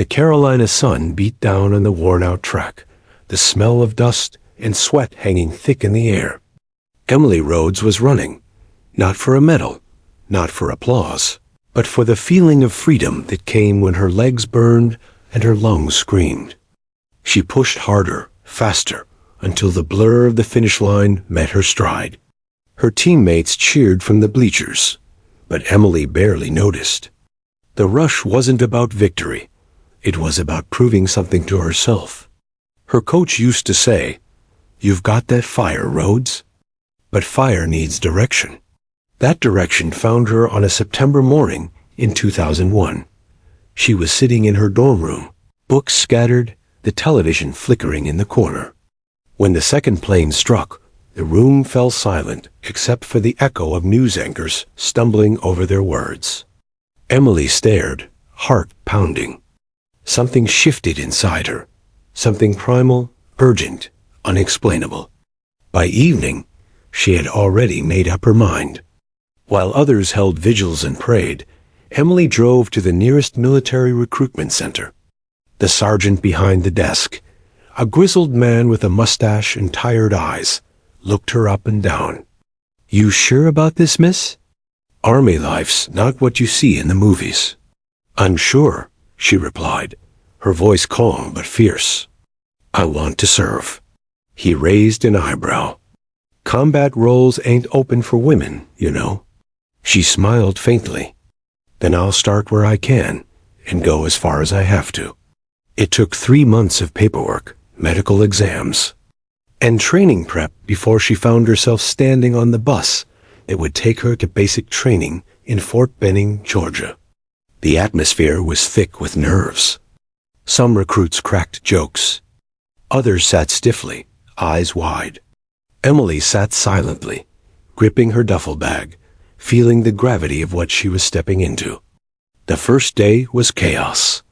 The Carolina sun beat down on the worn-out track, the smell of dust and sweat hanging thick in the air. Emily Rhodes was running, not for a medal, not for applause, but for the feeling of freedom that came when her legs burned and her lungs screamed. She pushed harder, faster, until the blur of the finish line met her stride. Her teammates cheered from the bleachers, but Emily barely noticed. The rush wasn't about victory. It was about proving something to herself. Her coach used to say, "You've got that fire, Rhodes." But fire needs direction. That direction found her on a September morning in 2001. She was sitting in her dorm room, books scattered, the television flickering in the corner. When the second plane struck, the room fell silent except for the echo of news anchors stumbling over their words. Emily stared, heart pounding. Something shifted inside her, something primal, urgent, unexplainable. By evening, she had already made up her mind. While others held vigils and prayed, Emily drove to the nearest military recruitment center. The sergeant behind the desk, a grizzled man with a mustache and tired eyes, looked her up and down. "You sure about this, miss?" "Army life's not what you see in the movies." "Unsure," she replied, her voice calm but fierce. "I want to serve." He raised an eyebrow. "Combat roles ain't open for women, you know." She smiled faintly. "Then I'll start where I can and go as far as I have to." It took 3 months of paperwork, medical exams, and training prep before she found herself standing on the bus that would take her to basic training in Fort Benning, Georgia. The atmosphere was thick with nerves. Some recruits cracked jokes. Others sat stiffly, eyes wide. Emily sat silently, gripping her duffel bag, feeling the gravity of what she was stepping into. The first day was chaos.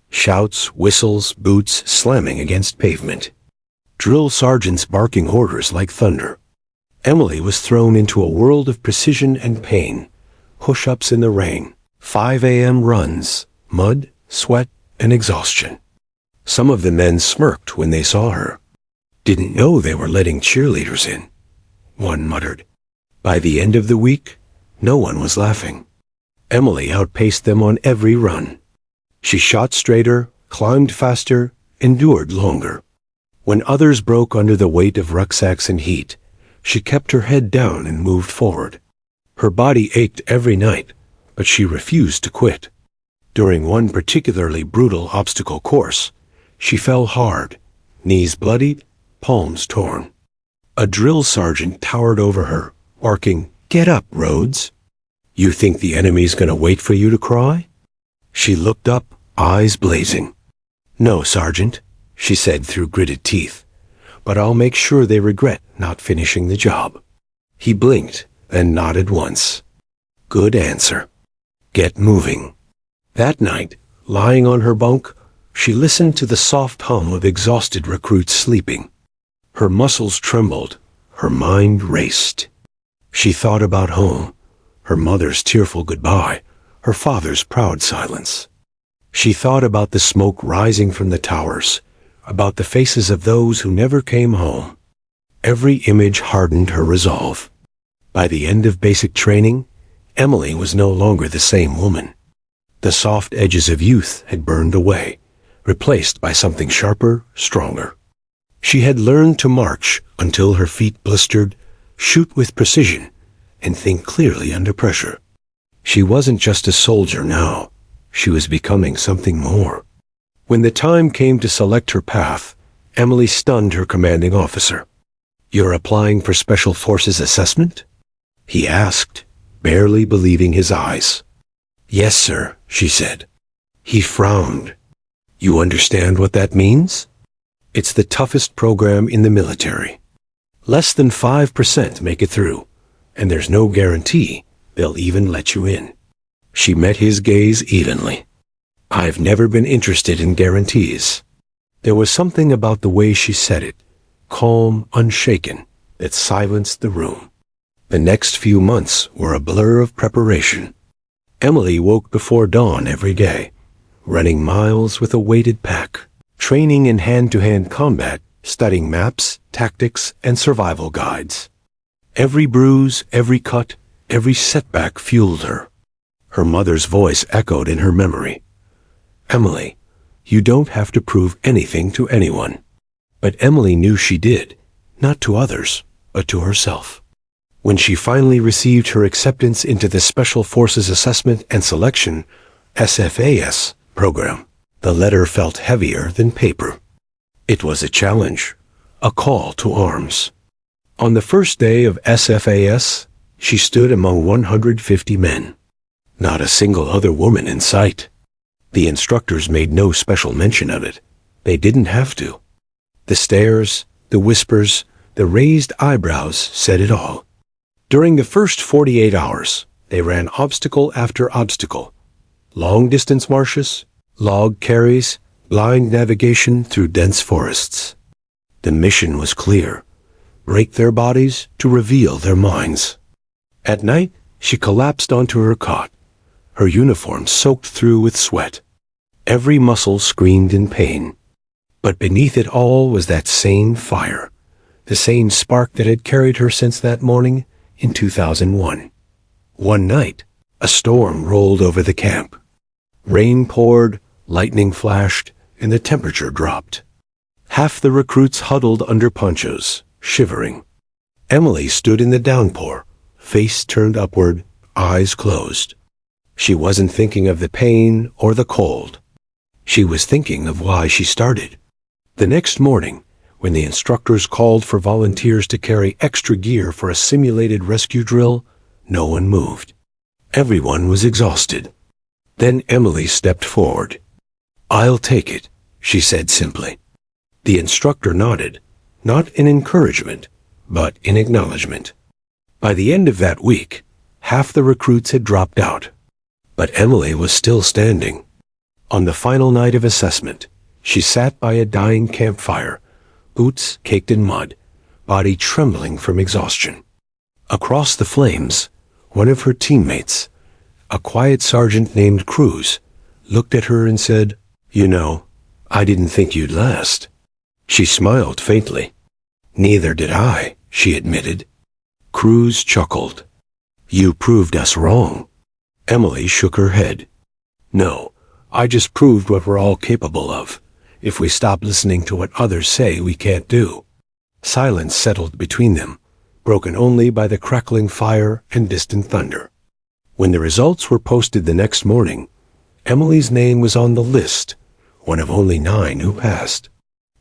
Shouts, whistles, boots slamming against pavement. Drill sergeants barking orders like thunder. Emily was thrown into a world of precision and pain. Push-ups in the rain, 5 a.m. runs, mud, sweat, and exhaustion. Some of the men smirked when they saw her. "Didn't know they were letting cheerleaders in," one muttered. By the end of the week, no one was laughing. Emily outpaced them on every run. She shot straighter, climbed faster, endured longer. When others broke under the weight of rucksacks and heat, she kept her head down and moved forward. Her body ached every night, but she refused to quit. During one particularly brutal obstacle course, she fell hard, knees bloodied, palms torn. A drill sergeant towered over her, barking, "Get up, Rhodes. You think the enemy's gonna wait for you to cry?" She looked up, eyes blazing. "No, Sergeant," she said through gritted teeth, "but I'll make sure they regret not finishing the job." He blinked, then nodded once. "Good answer. Get moving." That night, lying on her bunk, she listened to the soft hum of exhausted recruits sleeping. Her muscles trembled, her mind raced. She thought about home, her mother's tearful goodbye, her father's proud silence. She thought about the smoke rising from the towers, about the faces of those who never came home. Every image hardened her resolve. By the end of basic training, Emily was no longer the same woman. The soft edges of youth had burned away, replaced by something sharper, stronger. She had learned to march until her feet blistered, shoot with precision, and think clearly under pressure. She wasn't just a soldier now. She was becoming something more. When the time came to select her path, Emily stunned her commanding officer. "You're applying for Special Forces assessment?" he asked, barely believing his eyes. "Yes, sir," she said. He frowned. "You understand what that means? It's the toughest program in the military. Less than 5% make it through, and there's no guarantee they'll even let you in." She met his gaze evenly. "I've never been interested in guarantees." There was something about the way she said it, calm, unshaken, that silenced the room. The next few months were a blur of preparation. Emily woke before dawn every day, running miles with a weighted pack, training in hand-to-hand combat, studying maps, tactics, and survival guides. Every bruise, every cut, every setback fueled her. Her mother's voice echoed in her memory. "Emily, you don't have to prove anything to anyone." But Emily knew she did, not to others, but to herself. When she finally received her acceptance into the Special Forces Assessment and Selection (SFAS) program, the letter felt heavier than paper. It was a challenge, a call to arms. On the first day of SFAS, she stood among 150 men. Not a single other woman in sight. The instructors made no special mention of it. They didn't have to. The stares, the whispers, the raised eyebrows said it all. During the first 48 hours, they ran obstacle after obstacle. Long-distance marches, log carries, blind navigation through dense forests. The mission was clear: break their bodies to reveal their minds. At night, she collapsed onto her cot, her uniform soaked through with sweat. Every muscle screamed in pain. But beneath it all was that same fire, the same spark that had carried her since that morning in 2001. One night, a storm rolled over the camp. Rain poured, lightning flashed, and the temperature dropped. Half the recruits huddled under ponchos, shivering. Emily stood in the downpour, face turned upward, eyes closed. She wasn't thinking of the pain or the cold. She was thinking of why she started. The next morning, when the instructors called for volunteers to carry extra gear for a simulated rescue drill, no one moved. Everyone was exhausted. Then Emily stepped forward. "I'll take it," she said simply. The instructor nodded, not in encouragement, but in acknowledgement. By the end of that week, half the recruits had dropped out. But Emily was still standing. On the final night of assessment, she sat by a dying campfire, boots caked in mud, body trembling from exhaustion. Across the flames, one of her teammates, a quiet sergeant named Cruz, looked at her and said, "You know, I didn't think you'd last." She smiled faintly. "Neither did I," she admitted. Cruz chuckled. "You proved us wrong." Emily shook her head. "No, I just proved what we're all capable of, if we stop listening to what others say we can't do." Silence settled between them, broken only by the crackling fire and distant thunder. When the results were posted the next morning, Emily's name was on the list, one of only 9 who passed.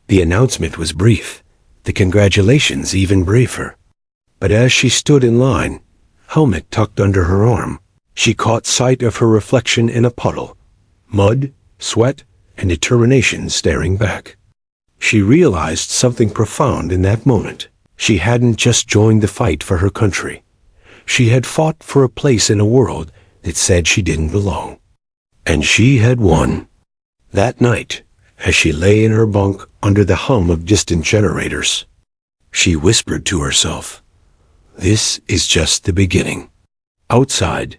The announcement was brief, the congratulations even briefer. But as she stood in line, helmet tucked under her arm, she caught sight of her reflection in a puddle, mud, sweat, and determination staring back. She realized something profound in that moment. She hadn't just joined the fight for her country. She had fought for a place in a world that said she didn't belong. And she had won. That night, as she lay in her bunk under the hum of distant generators, she whispered to herself, "This is just the beginning." Outside,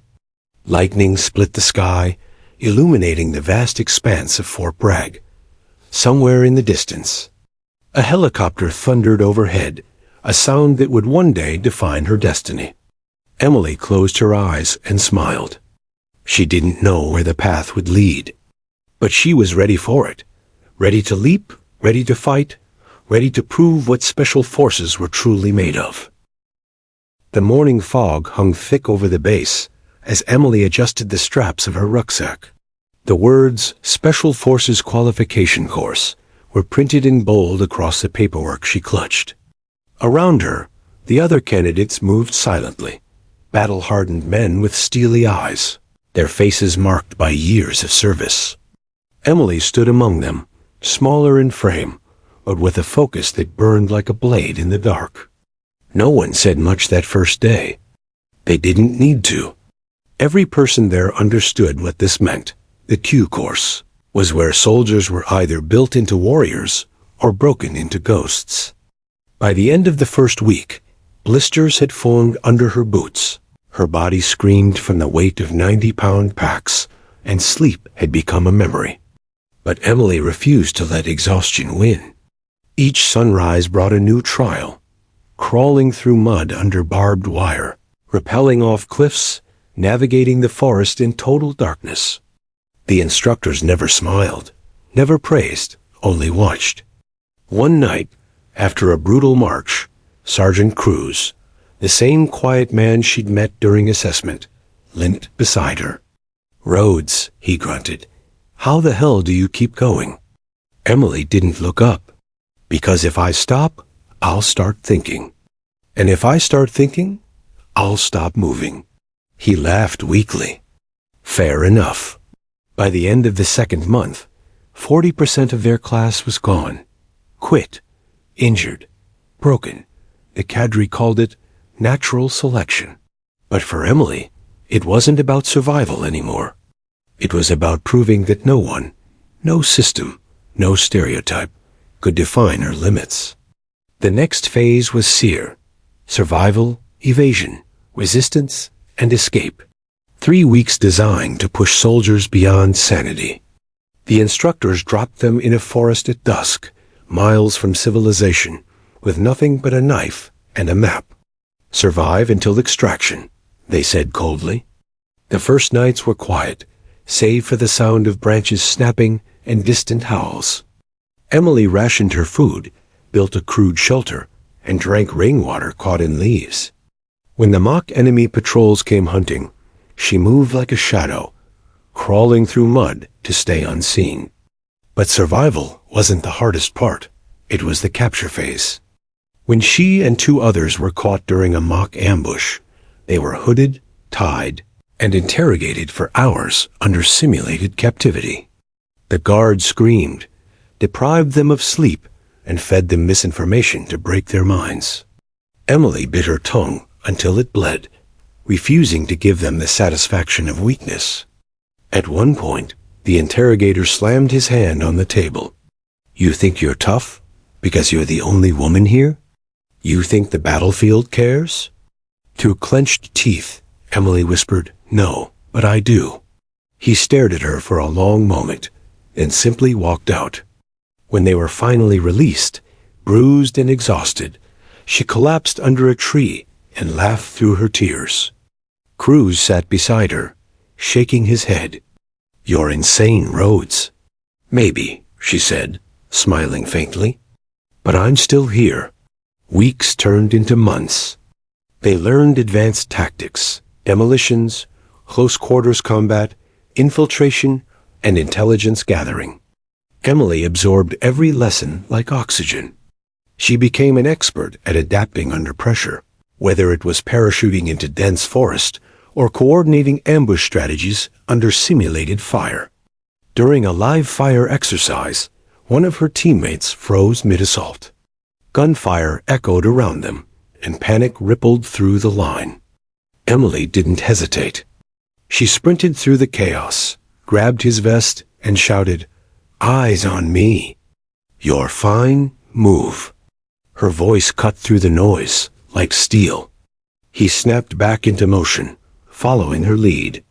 lightning split the sky, illuminating the vast expanse of Fort Bragg. Somewhere in the distance, a helicopter thundered overhead, a sound that would one day define her destiny. Emily closed her eyes and smiled. She didn't know where the path would lead, but she was ready for it, ready to leap, ready to fight, ready to prove what special forces were truly made of. The morning fog hung thick over the base as Emily adjusted the straps of her rucksack. The words "Special Forces Qualification Course" were printed in bold across the paperwork she clutched. Around her, the other candidates moved silently, battle-hardened men with steely eyes, their faces marked by years of service. Emily stood among them, smaller in frame, but with a focus that burned like a blade in the dark. No one said much that first day. They didn't need to. Every person there understood what this meant. The Q course was where soldiers were either built into warriors or broken into ghosts. By the end of the first week, blisters had formed under her boots. Her body screamed from the weight of 90-pound packs, and sleep had become a memory. But Emily refused to let exhaustion win. Each sunrise brought a new trial, crawling through mud under barbed wire, rappelling off cliffs, navigating the forest in total darkness. The instructors never smiled, never praised, only watched. One night, after a brutal march, Sergeant Cruz, the same quiet man she'd met during assessment, limped beside her. "Rhodes," he grunted, "how the hell do you keep going?" Emily didn't look up. "Because if I stop, I'll start thinking. And if I start thinking, I'll stop moving." He laughed weakly. Fair enough. By the end of the second month, 40% of their class was gone. Quit. Injured. Broken. The cadre called it natural selection. But for Emily, it wasn't about survival anymore. It was about proving that no one, no system, no stereotype could define her limits. The next phase was SEER: survival, evasion, resistance, and escape. 3 weeks designed to push soldiers beyond sanity. The instructors dropped them in a forest at dusk, miles from civilization, with nothing but a knife and a map. "Survive until extraction," they said coldly. The first nights were quiet, save for the sound of branches snapping and distant howls. Emily rationed her food, built a crude shelter, and drank rainwater caught in leaves. When the mock enemy patrols came hunting, she moved like a shadow, crawling through mud to stay unseen. But survival wasn't the hardest part. It was the capture phase. When she and 2 others were caught during a mock ambush, they were hooded, tied, and interrogated for hours under simulated captivity. The guards screamed, deprived them of sleep, and fed them misinformation to break their minds. Emily bit her tongue until it bled, refusing to give them the satisfaction of weakness. At one point, the interrogator slammed his hand on the table. "You think you're tough because you're the only woman here? You think the battlefield cares?" Through clenched teeth, Emily whispered, "No, but I do." He stared at her for a long moment, then simply walked out. When they were finally released, bruised and exhausted, she collapsed under a tree and laughed through her tears. Cruz sat beside her, shaking his head. "You're insane, Rhodes." "Maybe," she said, smiling faintly. "But I'm still here." Weeks turned into months. They learned advanced tactics, demolitions, close quarters combat, infiltration, and intelligence gathering. Emily absorbed every lesson like oxygen. She became an expert at adapting under pressure, whether it was parachuting into dense forest or coordinating ambush strategies under simulated fire. During a live fire exercise, one of her teammates froze mid-assault. Gunfire echoed around them, and panic rippled through the line. Emily didn't hesitate. She sprinted through the chaos, grabbed his vest, and shouted, "Eyes on me. You're fine, move." Her voice cut through the noise, like steel. He snapped back into motion, following her lead.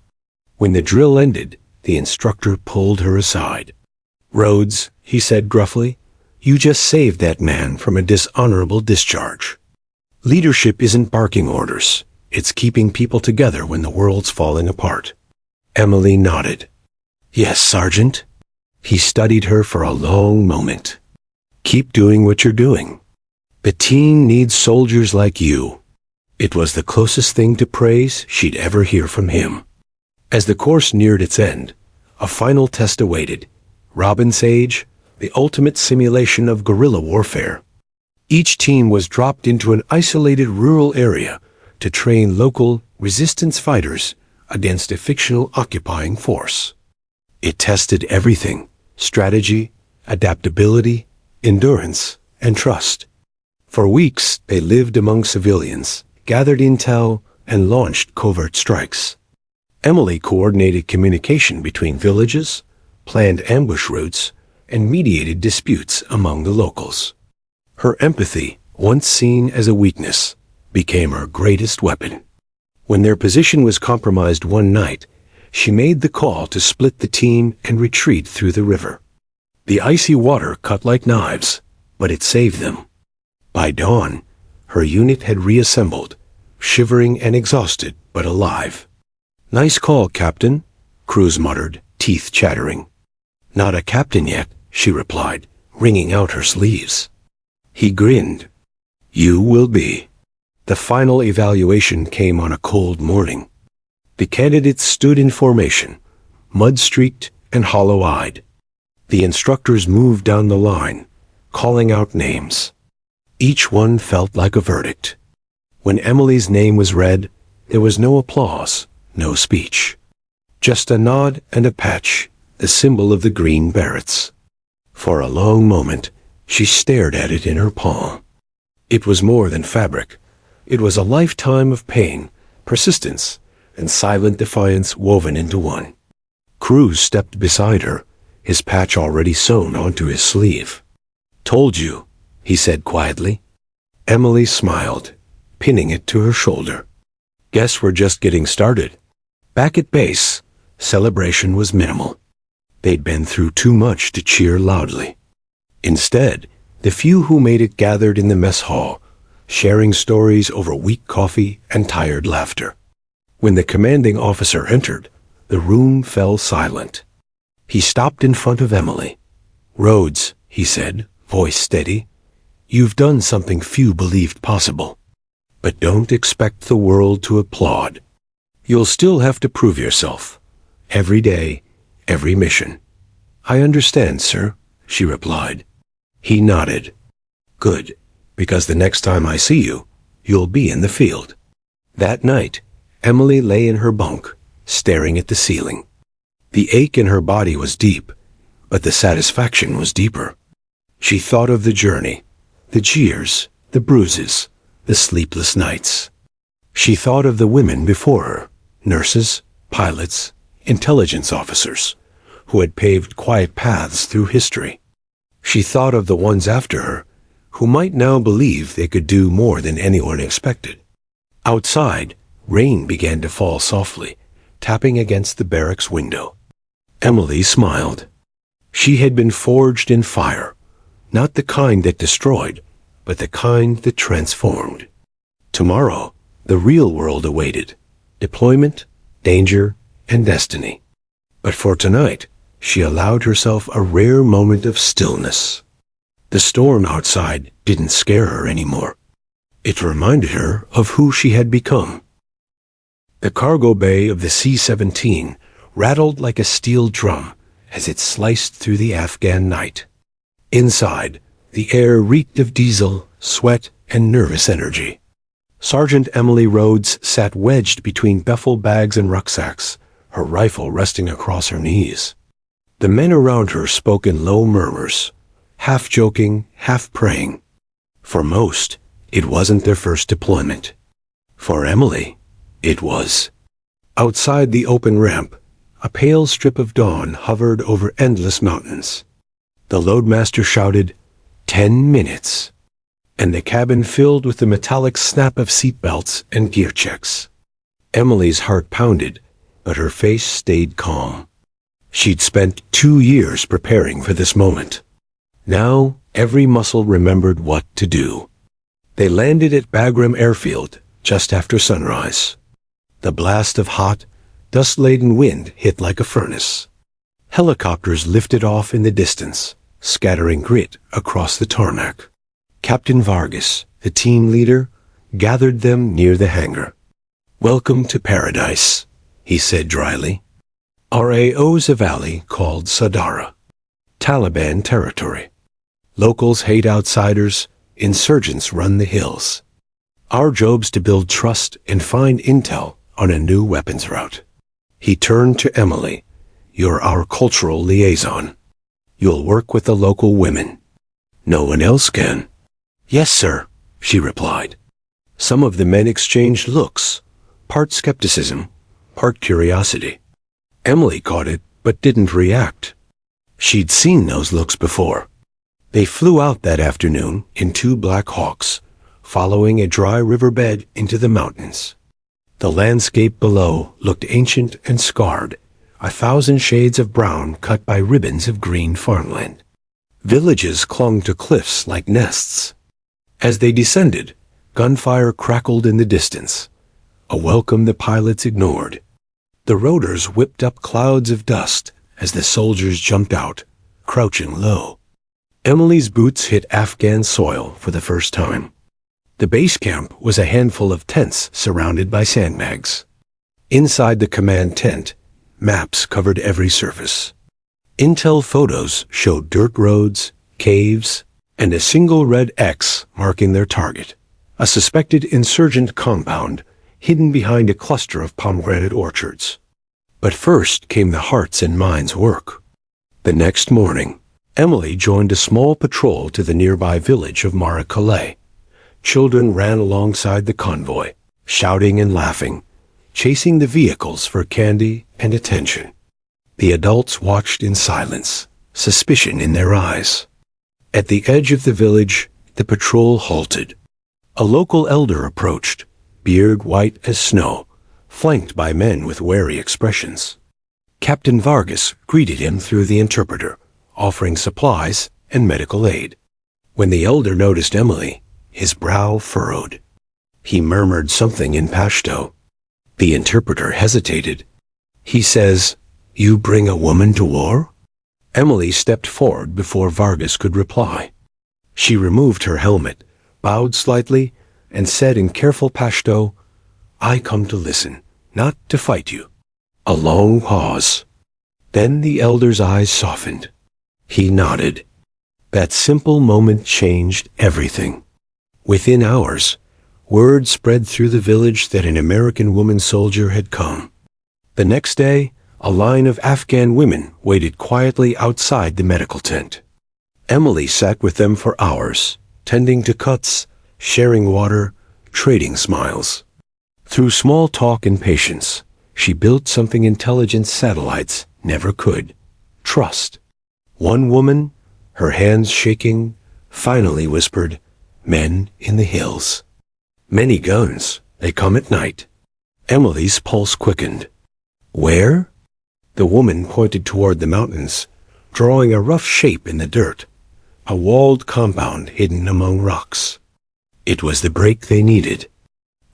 When the drill ended, the instructor pulled her aside. "Rhodes," he said gruffly, "you just saved that man from a dishonorable discharge. Leadership isn't barking orders. It's keeping people together when the world's falling apart." Emily nodded. "Yes, Sergeant." He studied her for a long moment. "Keep doing what you're doing. The team needs soldiers like you." It was the closest thing to praise she'd ever hear from him. As the course neared its end, a final test awaited. Robin's Age, the ultimate simulation of guerrilla warfare. Each team was dropped into an isolated rural area to train local resistance fighters against a fictional occupying force. It tested everything: strategy, adaptability, endurance, and trust. For weeks, they lived among civilians, gathered intel, and launched covert strikes. Emily coordinated communication between villages, planned ambush routes, and mediated disputes among the locals. Her empathy, once seen as a weakness, became her greatest weapon. When their position was compromised one night, She made the call to split the team and retreat through the river. The icy water cut like knives, but it saved them. By dawn, her unit had reassembled, shivering and exhausted, but alive. "Nice call, Captain," Cruz muttered, teeth chattering. "Not a captain yet," she replied, wringing out her sleeves. He grinned. "You will be." The final evaluation came on a cold morning. The candidates stood in formation, mud-streaked and hollow-eyed. The instructors moved down the line, calling out names. Each one felt like a verdict. When Emily's name was read, there was no applause, no speech. Just a nod and a patch, the symbol of the Green Berets. For a long moment, she stared at it in her palm. It was more than fabric. It was a lifetime of pain, persistence, and silent defiance woven into one. Cruz stepped beside her, his patch already sewn onto his sleeve. "Told you," he said quietly. Emily smiled, pinning it to her shoulder. "Guess we're just getting started." Back at base, celebration was minimal. They'd been through too much to cheer loudly. Instead, the few who made it gathered in the mess hall, sharing stories over weak coffee and tired laughter. When the commanding officer entered, the room fell silent. He stopped in front of Emily. "Rhodes," he said, voice steady, "you've done something few believed possible. But don't expect the world to applaud. You'll still have to prove yourself. Every day, every mission." "I understand, sir," she replied. He nodded. "Good, because the next time I see you, you'll be in the field." That night, Emily lay in her bunk, staring at the ceiling. The ache in her body was deep, but the satisfaction was deeper. She thought of the journey, the jeers, the bruises, the sleepless nights. She thought of the women before her, nurses, pilots, intelligence officers, who had paved quiet paths through history. She thought of the ones after her, who might now believe they could do more than anyone expected. Outside, rain began to fall softly, tapping against the barracks window. Emily smiled. She had been forged in fire, not the kind that destroyed, but the kind that transformed. Tomorrow, the real world awaited: deployment, danger, and destiny. But for tonight, she allowed herself a rare moment of stillness. The storm outside didn't scare her anymore. It reminded her of who she had become. The cargo bay of the C-17 rattled like a steel drum as it sliced through the Afghan night. Inside, the air reeked of diesel, sweat, and nervous energy. Sergeant Emily Rhodes sat wedged between duffel bags and rucksacks, her rifle resting across her knees. The men around her spoke in low murmurs, half joking, half praying. For most, it wasn't their first deployment. For Emily, it was. Outside the open ramp, a pale strip of dawn hovered over endless mountains. The loadmaster shouted, 10 minutes, and the cabin filled with the metallic snap of seatbelts and gear checks. Emily's heart pounded, but her face stayed calm. She'd spent 2 years preparing for this moment. Now, every muscle remembered what to do. They landed at Bagram Airfield just after sunrise. The blast of hot, dust-laden wind hit like a furnace. Helicopters lifted off in the distance, scattering grit across the tarmac. Captain Vargas, the team leader, gathered them near the hangar. "Welcome to paradise," he said dryly. RAO's a valley called Sadara. Taliban territory. Locals hate outsiders, insurgents run the hills. Our job's to build trust and find intel on a new weapons route. He turned to Emily. "You're our cultural liaison. You'll work with the local women. No one else can." "Yes, sir," she replied. Some of the men exchanged looks, part skepticism, part curiosity. Emily caught it, but didn't react. She'd seen those looks before. They flew out that afternoon in 2 Black Hawks, following a dry riverbed into the mountains. The landscape below looked ancient and scarred 1,000 shades of brown cut by ribbons of green farmland. Villages clung to cliffs like nests. As they descended, gunfire crackled in the distance, a welcome the pilots ignored. The rotors whipped up clouds of dust as the soldiers jumped out, crouching low. Emily's boots hit Afghan soil for the first time. The base camp was a handful of tents surrounded by sandbags. Inside the command tent, maps covered every surface. Intel photos showed dirt roads, caves, and a single red X marking their target, a suspected insurgent compound hidden behind a cluster of pomegranate orchards. But first came the hearts and minds work. The next morning, Emily joined a small patrol to the nearby village of Maracalais. Children ran alongside the convoy, shouting and laughing, chasing the vehicles for candy and attention. The adults watched in silence, suspicion in their eyes. At the edge of the village, the patrol halted. A local elder approached, beard white as snow, flanked by men with wary expressions. Captain Vargas greeted him through the interpreter, offering supplies and medical aid. When the elder noticed Emily, his brow furrowed. He murmured something in Pashto. The interpreter hesitated. "He says, 'You bring a woman to war?'" Emily stepped forward before Vargas could reply. She removed her helmet, bowed slightly, and said in careful Pashto, "I come to listen, not to fight you." A long pause. Then the elder's eyes softened. He nodded. That simple moment changed everything. Within hours, word spread through the village that an American woman soldier had come. The next day, a line of Afghan women waited quietly outside the medical tent. Emily sat with them for hours, tending to cuts, sharing water, trading smiles. Through small talk and patience, she built something intelligent satellites never could: trust. One woman, her hands shaking, finally whispered, "Men in the hills." "Many guns. They come at night." Emily's pulse quickened. "Where?" The woman pointed toward the mountains, drawing a rough shape in the dirt, a walled compound hidden among rocks. It was the break they needed.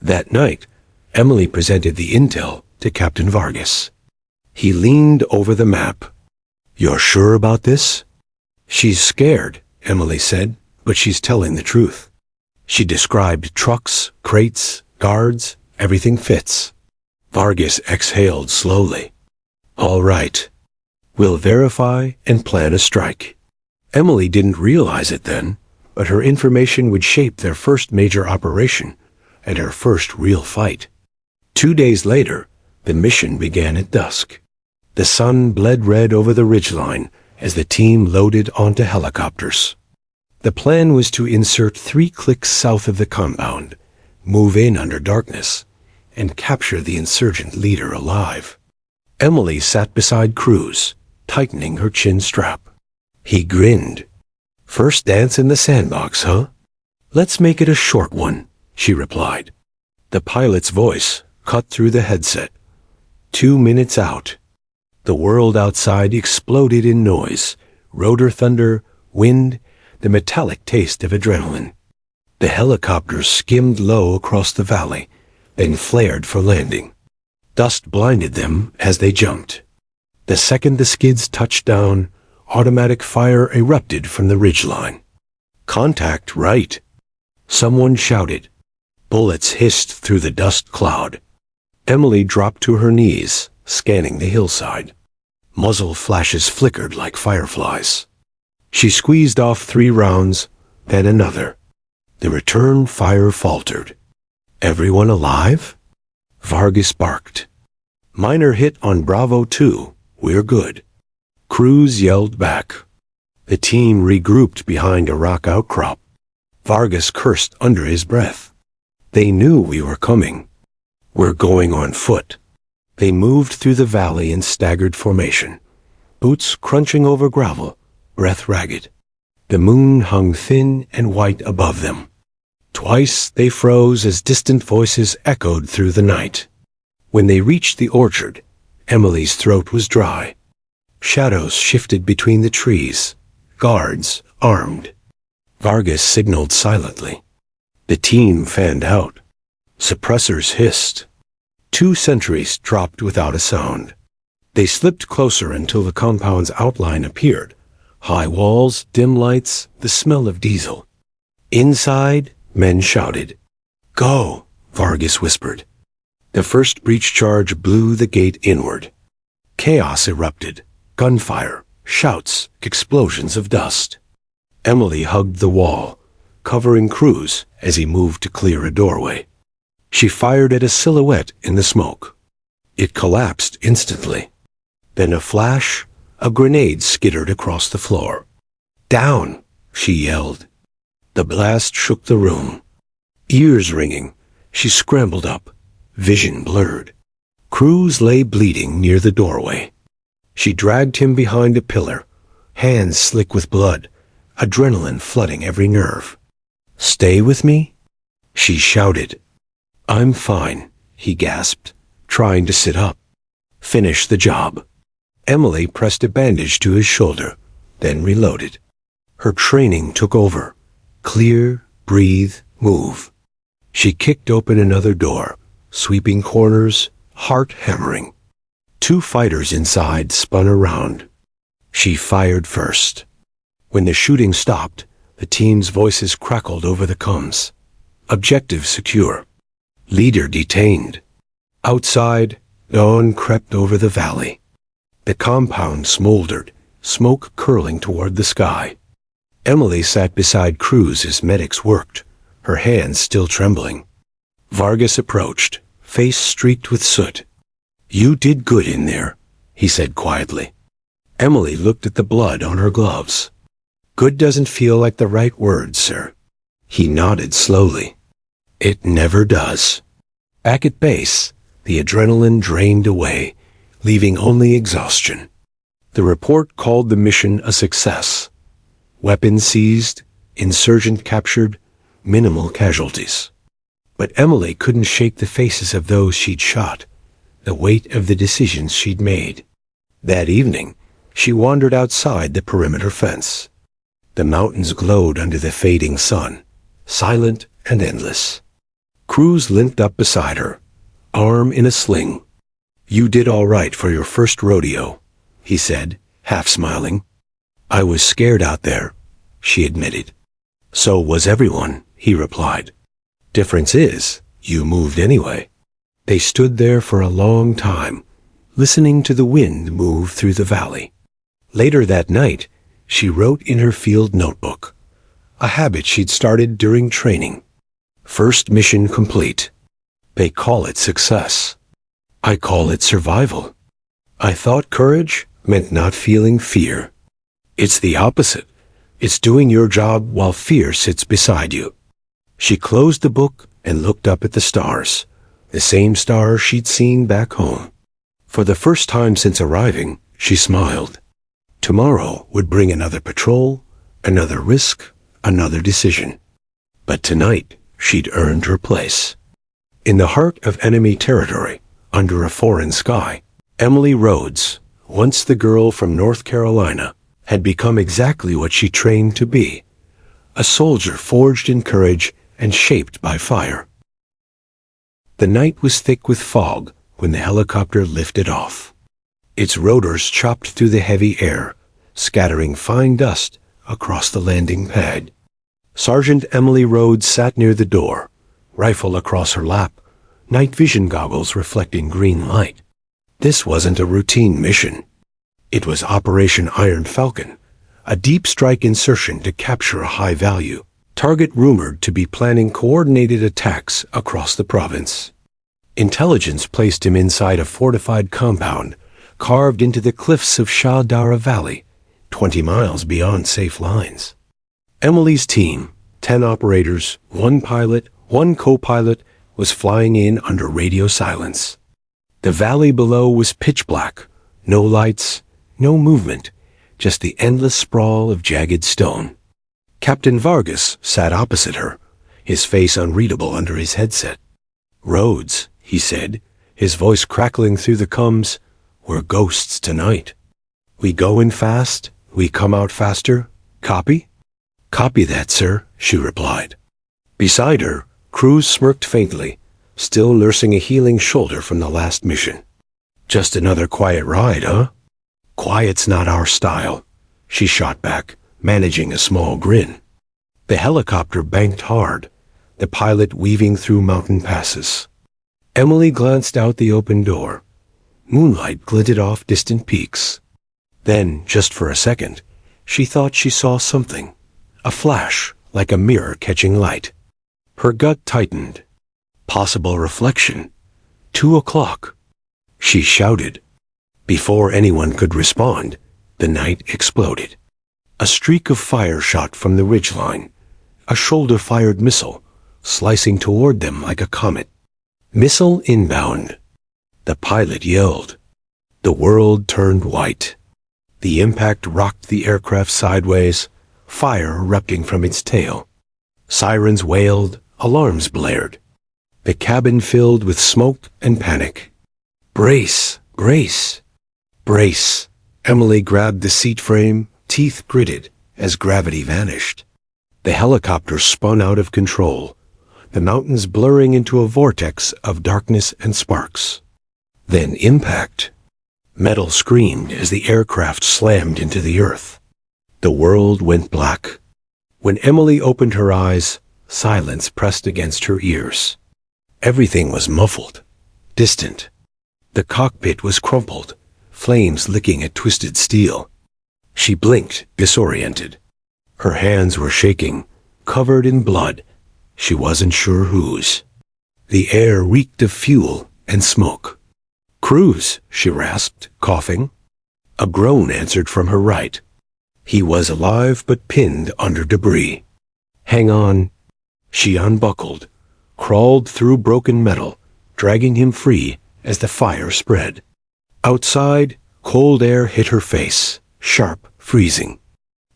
That night, Emily presented the intel to Captain Vargas. He leaned over the map. "You're sure about this?" "She's scared," Emily said, "but she's telling the truth." She described trucks, crates, guards, everything fits. Vargas exhaled slowly. "All right. We'll verify and plan a strike." Emily didn't realize it then, but her information would shape their first major operation and her first real fight. 2 days later, the mission began at dusk. The sun bled red over the ridgeline as the team loaded onto helicopters. The plan was to insert 3 clicks south of the compound, move in under darkness, and capture the insurgent leader alive. Emily sat beside Cruz, tightening her chin strap. He grinned. "First dance in the sandbox, huh?" "Let's make it a short one," she replied. The pilot's voice cut through the headset. 2 minutes out. The world outside exploded in noise, rotor thunder, wind, the metallic taste of adrenaline. The helicopters skimmed low across the valley, then flared for landing. Dust blinded them as they jumped. The second the skids touched down, automatic fire erupted from the ridgeline. "Contact right," someone shouted. Bullets hissed through the dust cloud. Emily dropped to her knees, scanning the hillside. Muzzle flashes flickered like fireflies. She squeezed off 3 rounds, then another. The return fire faltered. "Everyone alive?" Vargas barked. "Minor hit on Bravo 2. We're good." Cruz yelled back. The team regrouped behind a rock outcrop. Vargas cursed under his breath. They knew we were coming. "We're going on foot." They moved through the valley in staggered formation, boots crunching over gravel, breath ragged. The moon hung thin and white above them. Twice they froze as distant voices echoed through the night. When they reached the orchard, Emily's throat was dry. Shadows shifted between the trees. Guards, armed. Vargas signaled silently. The team fanned out. Suppressors hissed. 2 sentries dropped without a sound. They slipped closer until the compound's outline appeared. High walls, dim lights, the smell of diesel. Inside, men shouted. "Go," Vargas whispered. The first breach charge blew the gate inward. Chaos erupted. Gunfire, shouts, explosions of dust. Emily hugged the wall, covering Cruz as he moved to clear a doorway. She fired at a silhouette in the smoke. It collapsed instantly. Then a flash, a grenade skittered across the floor. "Down!" she yelled. The blast shook the room. Ears ringing, she scrambled up, vision blurred. Cruz lay bleeding near the doorway. She dragged him behind a pillar, hands slick with blood, adrenaline flooding every nerve. "Stay with me?" she shouted. "I'm fine," he gasped, trying to sit up. "Finish the job." Emily pressed a bandage to his shoulder, then reloaded. Her training took over. Clear, breathe, move. She kicked open another door, sweeping corners, heart hammering. 2 fighters inside spun around. She fired first. When the shooting stopped, the team's voices crackled over the comms. Objective secure. Leader detained. Outside, dawn crept over the valley. The compound smoldered, smoke curling toward the sky. Emily sat beside Cruz as medics worked, her hands still trembling. Vargas approached, face streaked with soot. "You did good in there," he said quietly. Emily looked at the blood on her gloves. "Good doesn't feel like the right word, sir." He nodded slowly. "It never does." Back at base, the adrenaline drained away, leaving only exhaustion. The report called the mission a success. Weapons seized, insurgent captured, minimal casualties. But Emily couldn't shake the faces of those she'd shot, the weight of the decisions she'd made. That evening, she wandered outside the perimeter fence. The mountains glowed under the fading sun, silent and endless. Cruz limped up beside her, arm in a sling. "You did all right for your first rodeo," he said, half smiling. "I was scared out there," she admitted. "So was everyone," he replied. "Difference is, you moved anyway." They stood there for a long time, listening to the wind move through the valley. Later that night, she wrote in her field notebook, a habit she'd started during training. "First mission complete. They call it success. I call it survival. I thought courage meant not feeling fear. It's the opposite. It's doing your job while fear sits beside you." She closed the book and looked up at the stars, the same stars she'd seen back home. For the first time since arriving, she smiled. Tomorrow would bring another patrol, another risk, another decision. But tonight, she'd earned her place. In the heart of enemy territory, under a foreign sky, Emily Rhodes, once the girl from North Carolina, had become exactly what she trained to be, a soldier forged in courage and shaped by fire. The night was thick with fog when the helicopter lifted off. Its rotors chopped through the heavy air, scattering fine dust across the landing pad. Sergeant Emily Rhodes sat near the door, rifle across her lap, night vision goggles reflecting green light. This wasn't a routine mission. It was Operation Iron Falcon, a deep strike insertion to capture a high-value target rumored to be planning coordinated attacks across the province. Intelligence placed him inside a fortified compound carved into the cliffs of Shah Dara Valley, 20 miles beyond safe lines. Emily's team, 10 operators, 1 pilot, 1 co-pilot, was flying in under radio silence. The valley below was pitch black, no lights, no movement, just the endless sprawl of jagged stone. Captain Vargas sat opposite her, his face unreadable under his headset. "Rhodes," he said, his voice crackling through the comms, We're ghosts tonight. We go in fast, we come out faster. Copy? Copy that, sir, she replied. Beside her, Cruz smirked faintly, still nursing a healing shoulder from the last mission. Just another quiet ride, huh? Quiet's not our style, she shot back, managing a small grin. The helicopter banked hard, the pilot weaving through mountain passes. Emily glanced out the open door. Moonlight glinted off distant peaks. Then, just for a second, she thought she saw something, a flash like a mirror catching light. Her gut tightened. Possible reflection. 2 o'clock. She shouted. Before anyone could respond, the night exploded. A streak of fire shot from the ridgeline, a shoulder-fired missile, slicing toward them like a comet. Missile inbound. The pilot yelled. The world turned white. The impact rocked the aircraft sideways, fire erupting from its tail. Sirens wailed, alarms blared. The cabin filled with smoke and panic. Brace, brace, brace. Emily grabbed the seat frame, teeth gritted, as gravity vanished. The helicopter spun out of control, the mountains blurring into a vortex of darkness and sparks. Then impact. Metal screamed as the aircraft slammed into the earth. The world went black. When Emily opened her eyes, silence pressed against her ears. Everything was muffled, distant. The cockpit was crumpled, flames licking at twisted steel. She blinked, disoriented. Her hands were shaking, covered in blood. She wasn't sure whose. The air reeked of fuel and smoke. Cruz, she rasped, coughing. A groan answered from her right. He was alive but pinned under debris. Hang on. She unbuckled, crawled through broken metal, dragging him free as the fire spread. Outside, cold air hit her face, sharp, freezing.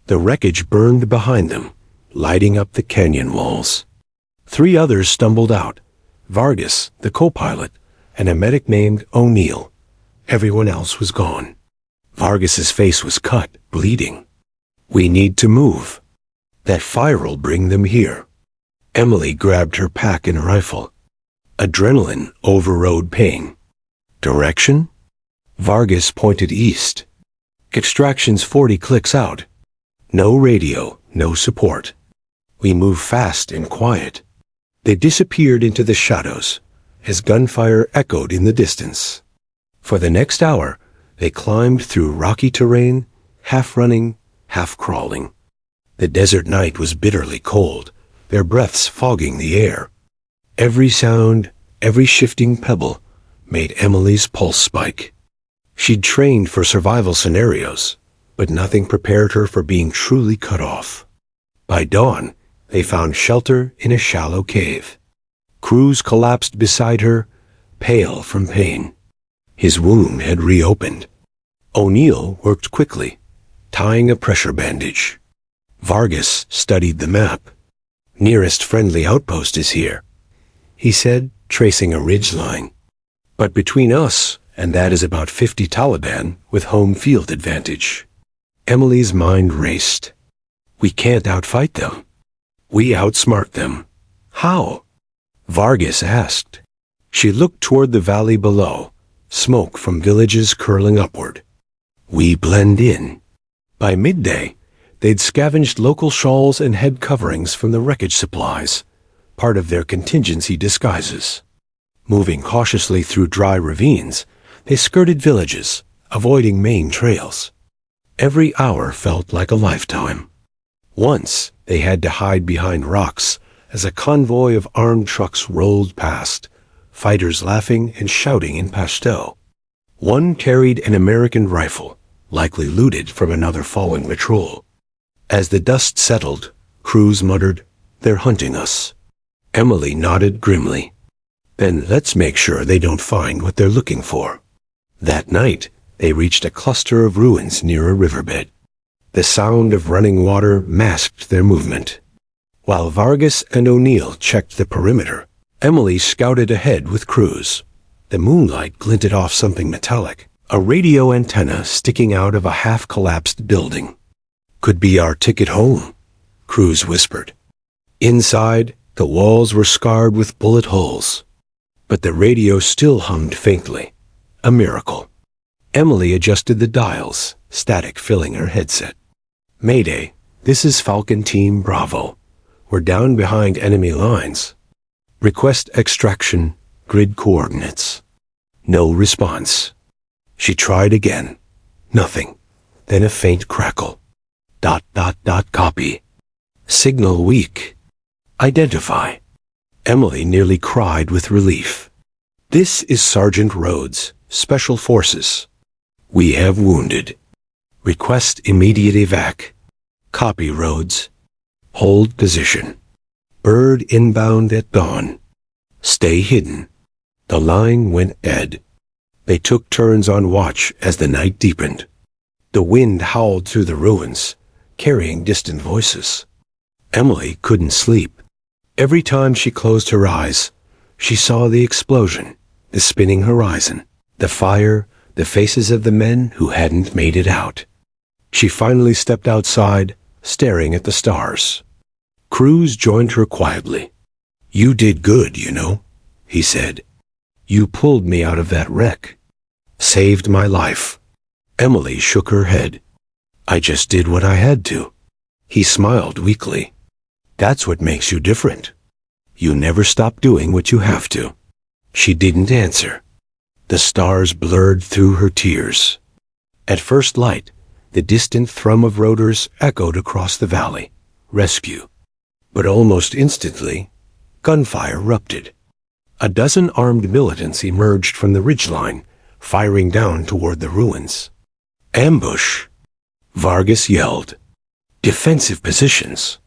The wreckage burned behind them, lighting up the canyon walls. 3 others stumbled out. Vargas, the co-pilot, and a medic named O'Neill. Everyone else was gone. Vargas's face was cut, bleeding. We need to move. That fire'll bring them here. Emily grabbed her pack and rifle. Adrenaline overrode pain. Direction? Vargas pointed east. Extraction's 40 clicks out. No radio, no support. We move fast and quiet. They disappeared into the shadows as gunfire echoed in the distance. For the next hour, they climbed through rocky terrain, half running, half crawling. The desert night was bitterly cold, their breaths fogging the air. Every sound, every shifting pebble, made Emily's pulse spike. She'd trained for survival scenarios, but nothing prepared her for being truly cut off. By dawn, they found shelter in a shallow cave. Cruz collapsed beside her, pale from pain. His wound had reopened. O'Neill worked quickly, tying a pressure bandage. Vargas studied the map. Nearest friendly outpost is here, he said, tracing a ridgeline. But between us and that is about 50 Taliban with home field advantage. Emily's mind raced. We can't outfight them. We outsmart them. How? Vargas asked. She looked toward the valley below, smoke from villages curling upward. We blend in. By midday, they'd scavenged local shawls and head coverings from the wreckage supplies, part of their contingency disguises. Moving cautiously through dry ravines, they skirted villages, avoiding main trails. Every hour felt like a lifetime. Once, they had to hide behind rocks as a convoy of armed trucks rolled past, fighters laughing and shouting in Pashto. One carried an American rifle, likely looted from another fallen patrol. As the dust settled, Cruz muttered, "They're hunting us." Emily nodded grimly. "Then let's make sure they don't find what they're looking for." That night, they reached a cluster of ruins near a riverbed. The sound of running water masked their movement. While Vargas and O'Neill checked the perimeter, Emily scouted ahead with Cruz. The moonlight glinted off something metallic, A radio antenna sticking out of a half-collapsed building. Could be our ticket home, Cruz whispered. Inside, the walls were scarred with bullet holes. But the radio still hummed faintly. A miracle. Emily adjusted the dials, static filling her headset. Mayday, this is Falcon Team Bravo. We're down behind enemy lines. Request extraction, grid coordinates. No response. She tried again. Nothing. Then a faint crackle. ... Copy. Signal weak. Identify. Emily nearly cried with relief. This is Sergeant Rhodes, Special Forces. We have wounded. Request immediate evac. Copy, Rhodes. Hold position. Bird inbound at dawn. Stay hidden. The line went dead. They took turns on watch as the night deepened. The wind howled through the ruins, carrying distant voices. Emily couldn't sleep. Every time she closed her eyes, she saw the explosion, the spinning horizon, the fire, the faces of the men who hadn't made it out. She finally stepped outside, staring at the stars. Cruz joined her quietly. You did good, you know, he said. You pulled me out of that wreck. Saved my life. Emily shook her head. I just did what I had to. He smiled weakly. That's what makes you different. You never stop doing what you have to. She didn't answer. The stars blurred through her tears. At first light, the distant thrum of rotors echoed across the valley. Rescue. But almost instantly, gunfire erupted. A dozen armed militants emerged from the ridgeline, firing down toward the ruins. Ambush. Vargas yelled. Defensive positions.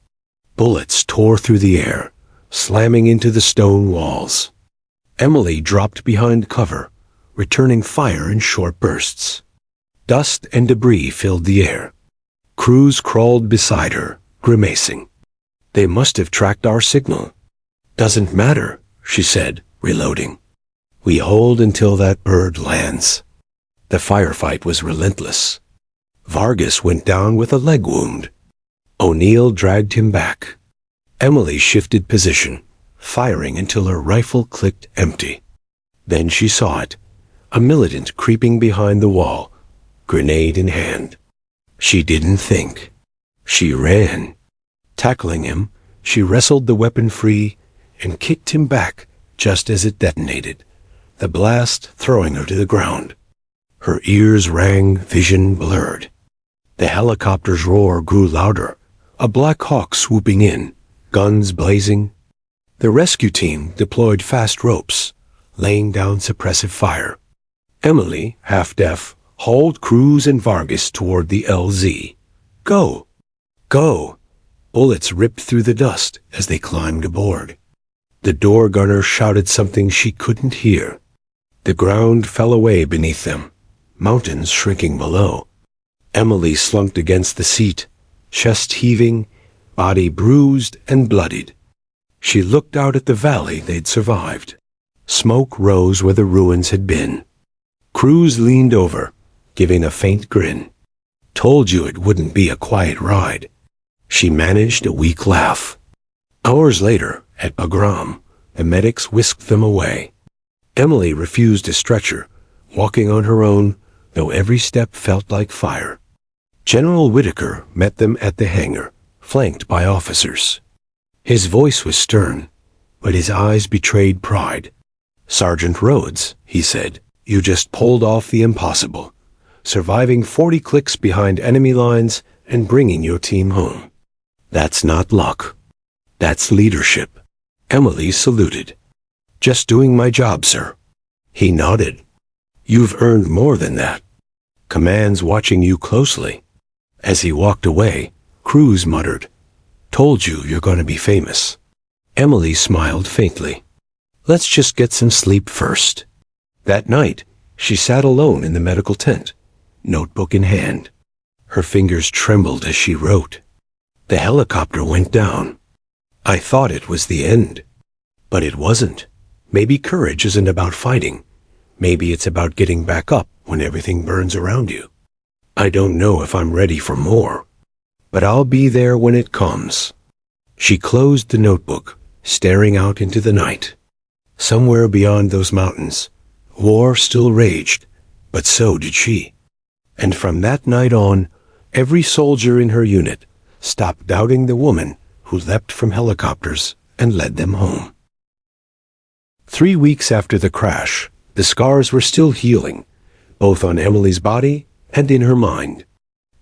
Bullets tore through the air, slamming into the stone walls. Emily dropped behind cover, returning fire in short bursts. Dust and debris filled the air. Cruz crawled beside her, grimacing. They must have tracked our signal. Doesn't matter, she said, reloading. We hold until that bird lands. The firefight was relentless. Vargas went down with a leg wound. O'Neill dragged him back. Emily shifted position, firing until her rifle clicked empty. Then she saw it, a militant creeping behind the wall, grenade in hand. She didn't think. She ran. Tackling him, she wrestled the weapon free and kicked him back just as it detonated, the blast throwing her to the ground. Her ears rang, vision blurred. The helicopter's roar grew louder, a Black Hawk swooping in, guns blazing. The rescue team deployed fast ropes, laying down suppressive fire. Emily, half-deaf, hauled Cruz and Vargas toward the LZ. Go! Go! Bullets ripped through the dust as they climbed aboard. The door gunner shouted something she couldn't hear. The ground fell away beneath them, mountains shrinking below. Emily slumped against the seat, chest heaving, body bruised and bloodied. She looked out at the valley they'd survived. Smoke rose where the ruins had been. Cruz leaned over, giving a faint grin. Told you it wouldn't be a quiet ride. She managed a weak laugh. Hours later, at Bagram, the medics whisked them away. Emily refused a stretcher, walking on her own, though every step felt like fire. General Whitaker met them at the hangar, flanked by officers. His voice was stern, but his eyes betrayed pride. Sergeant Rhodes, he said, you just pulled off the impossible, surviving 40 clicks behind enemy lines and bringing your team home. That's not luck. That's leadership. Emily saluted. Just doing my job, sir. He nodded. You've earned more than that. Command's watching you closely. As he walked away, Cruz muttered, Told you you're going to be famous. Emily smiled faintly. Let's just get some sleep first. That night, she sat alone in the medical tent, notebook in hand. Her fingers trembled as she wrote. The helicopter went down. I thought it was the end. But it wasn't. Maybe courage isn't about fighting. Maybe it's about getting back up when everything burns around you. I don't know if I'm ready for more, but I'll be there when it comes. She closed the notebook, staring out into the night. Somewhere beyond those mountains, war still raged, but so did she. And from that night on, every soldier in her unit stopped doubting the woman who leapt from helicopters and led them home. 3 weeks after the crash, the scars were still healing, both on Emily's body and in her mind.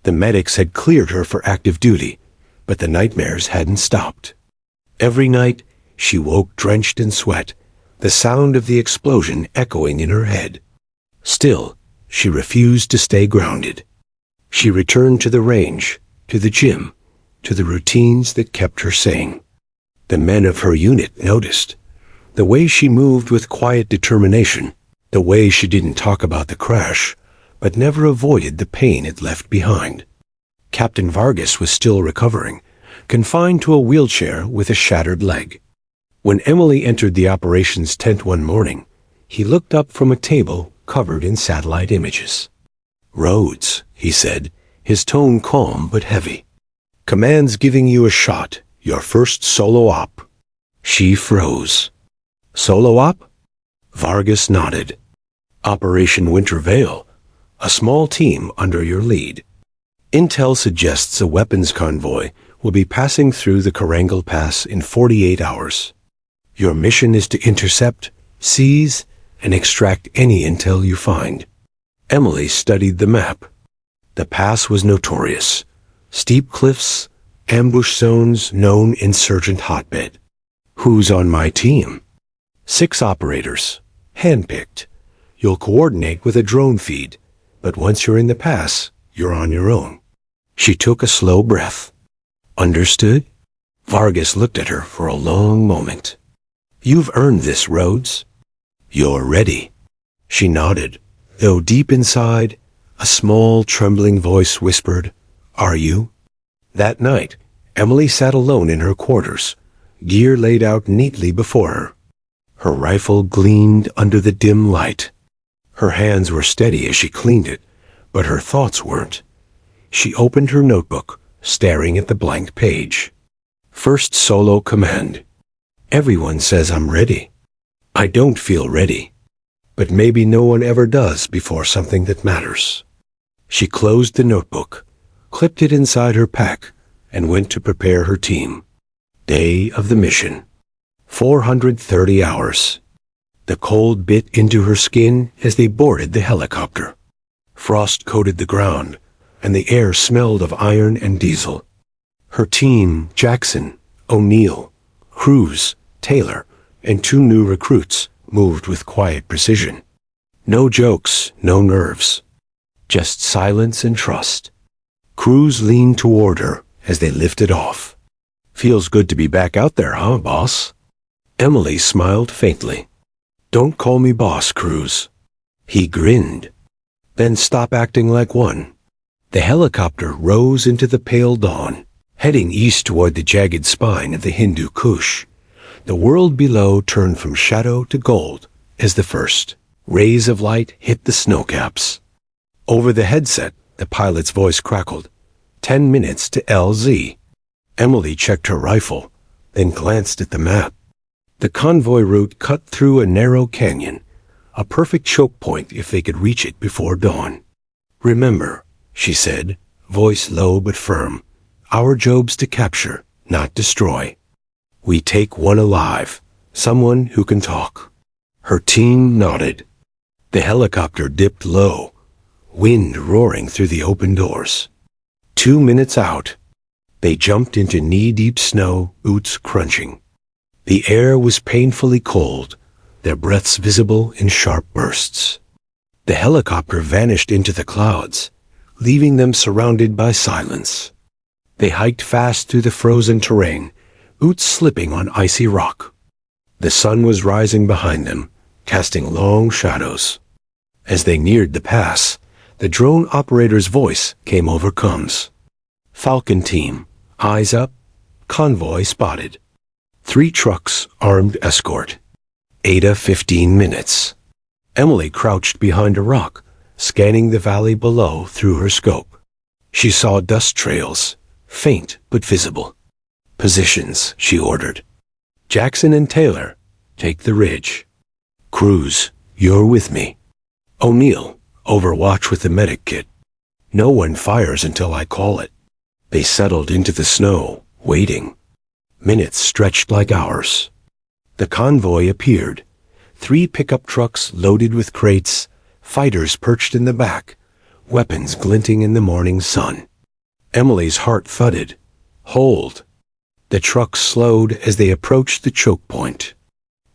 The medics had cleared her for active duty, but the nightmares hadn't stopped. Every night, she woke drenched in sweat, the sound of the explosion echoing in her head. Still, she refused to stay grounded. She returned to the range, to the gym, to the routines that kept her sane. The men of her unit noticed. The way she moved with quiet determination, the way she didn't talk about the crash, but never avoided the pain it left behind. Captain Vargas was still recovering, confined to a wheelchair with a shattered leg. When Emily entered the operations tent one morning, he looked up from a table covered in satellite images. "Rhodes," he said, his tone calm but heavy. "Command's giving you a shot, your first solo op." She froze. "Solo op?" Vargas nodded. "Operation Winter Veil, a small team under your lead. Intel suggests a weapons convoy will be passing through the Karangal Pass in 48 hours. Your mission is to intercept, seize, and extract any intel you find." Emily studied the map. The pass was notorious. Steep cliffs, ambush zones, known insurgent hotbed. "Who's on my team?" 6 operators, handpicked. You'll coordinate with a drone feed, but once you're in the pass, you're on your own. She took a slow breath. "Understood?" Vargas looked at her for a long moment. "You've earned this, Rhodes." "You're ready." She nodded, though deep inside, a small, trembling voice whispered, "Are you?" That night, Emily sat alone in her quarters, gear laid out neatly before her. Her rifle gleamed under the dim light. Her hands were steady as she cleaned it, but her thoughts weren't. She opened her notebook, staring at the blank page. "First solo command. Everyone says I'm ready. I don't feel ready. But maybe no one ever does before something that matters." She closed the notebook, clipped it inside her pack, and went to prepare her team. Day of the mission. 430 hours. The cold bit into her skin as they boarded the helicopter. Frost coated the ground, and the air smelled of iron and diesel. Her team, Jackson, O'Neill, Cruz, Taylor, and 2 new recruits, moved with quiet precision. No jokes, no nerves. Just silence and trust. Cruz leaned toward her as they lifted off. "Feels good to be back out there, huh, boss?" Emily smiled faintly. "Don't call me boss, Cruz." He grinned. "Then stop acting like one." The helicopter rose into the pale dawn, heading east toward the jagged spine of the Hindu Kush. The world below turned from shadow to gold as the first rays of light hit the snowcaps. Over the headset, the pilot's voice crackled. 10 minutes to LZ. Emily checked her rifle, then glanced at the map. The convoy route cut through a narrow canyon, a perfect choke point if they could reach it before dawn. "Remember," she said, voice low but firm, "our job's to capture, not destroy. We take one alive, someone who can talk." Her team nodded. The helicopter dipped low, wind roaring through the open doors. 2 minutes out, they jumped into knee-deep snow, boots crunching. The air was painfully cold, their breaths visible in sharp bursts. The helicopter vanished into the clouds, leaving them surrounded by silence. They hiked fast through the frozen terrain, boots slipping on icy rock. The sun was rising behind them, casting long shadows. As they neared the pass, the drone operator's voice came over comms. "Falcon team, eyes up, convoy spotted. 3 trucks, armed escort. Ada 15 minutes." Emily crouched behind a rock, scanning the valley below through her scope. She saw dust trails, faint but visible. Positions, she ordered. Jackson and Taylor, take the ridge. Cruz, you're with me. O'Neill, overwatch with the medic kit. No one fires until I call it. They settled into the snow, waiting. Minutes stretched like hours. The convoy appeared. 3 pickup trucks loaded with crates, fighters perched in the back, weapons glinting in the morning sun. Emily's heart thudded. Hold. The trucks slowed as they approached the choke point.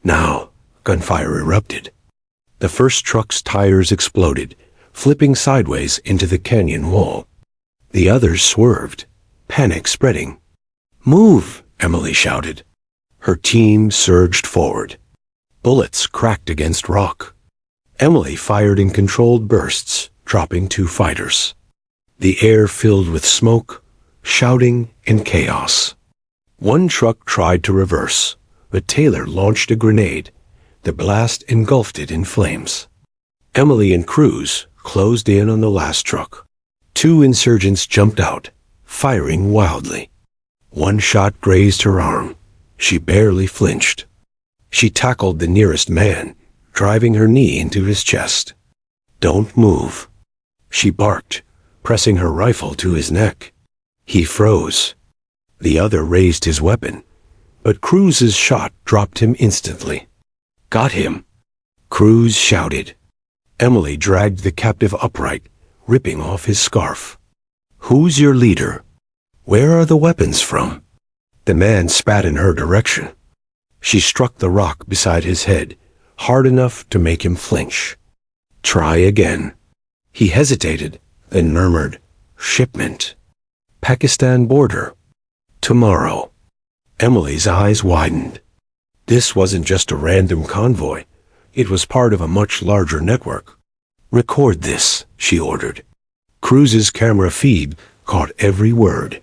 Now, gunfire erupted. The first truck's tires exploded, flipping sideways into the canyon wall. The others swerved, panic spreading. Move, Emily shouted. Her team surged forward. Bullets cracked against rock. Emily fired in controlled bursts, dropping 2 fighters. The air filled with smoke, shouting, and chaos. One truck tried to reverse, but Taylor launched a grenade. The blast engulfed it in flames. Emily and Cruz closed in on the last truck. 2 insurgents jumped out, firing wildly. One shot grazed her arm. She barely flinched. She tackled the nearest man, driving her knee into his chest. Don't move. She barked, pressing her rifle to his neck. He froze. The other raised his weapon, but Cruz's shot dropped him instantly. Got him. Cruz shouted. Emily dragged the captive upright, ripping off his scarf. Who's your leader? Where are the weapons from? The man spat in her direction. She struck the rock beside his head, hard enough to make him flinch. Try again. He hesitated, then murmured, Shipment. Pakistan border. Tomorrow. Emily's eyes widened. This wasn't just a random convoy. It was part of a much larger network. Record this, she ordered. Cruz's camera feed caught every word.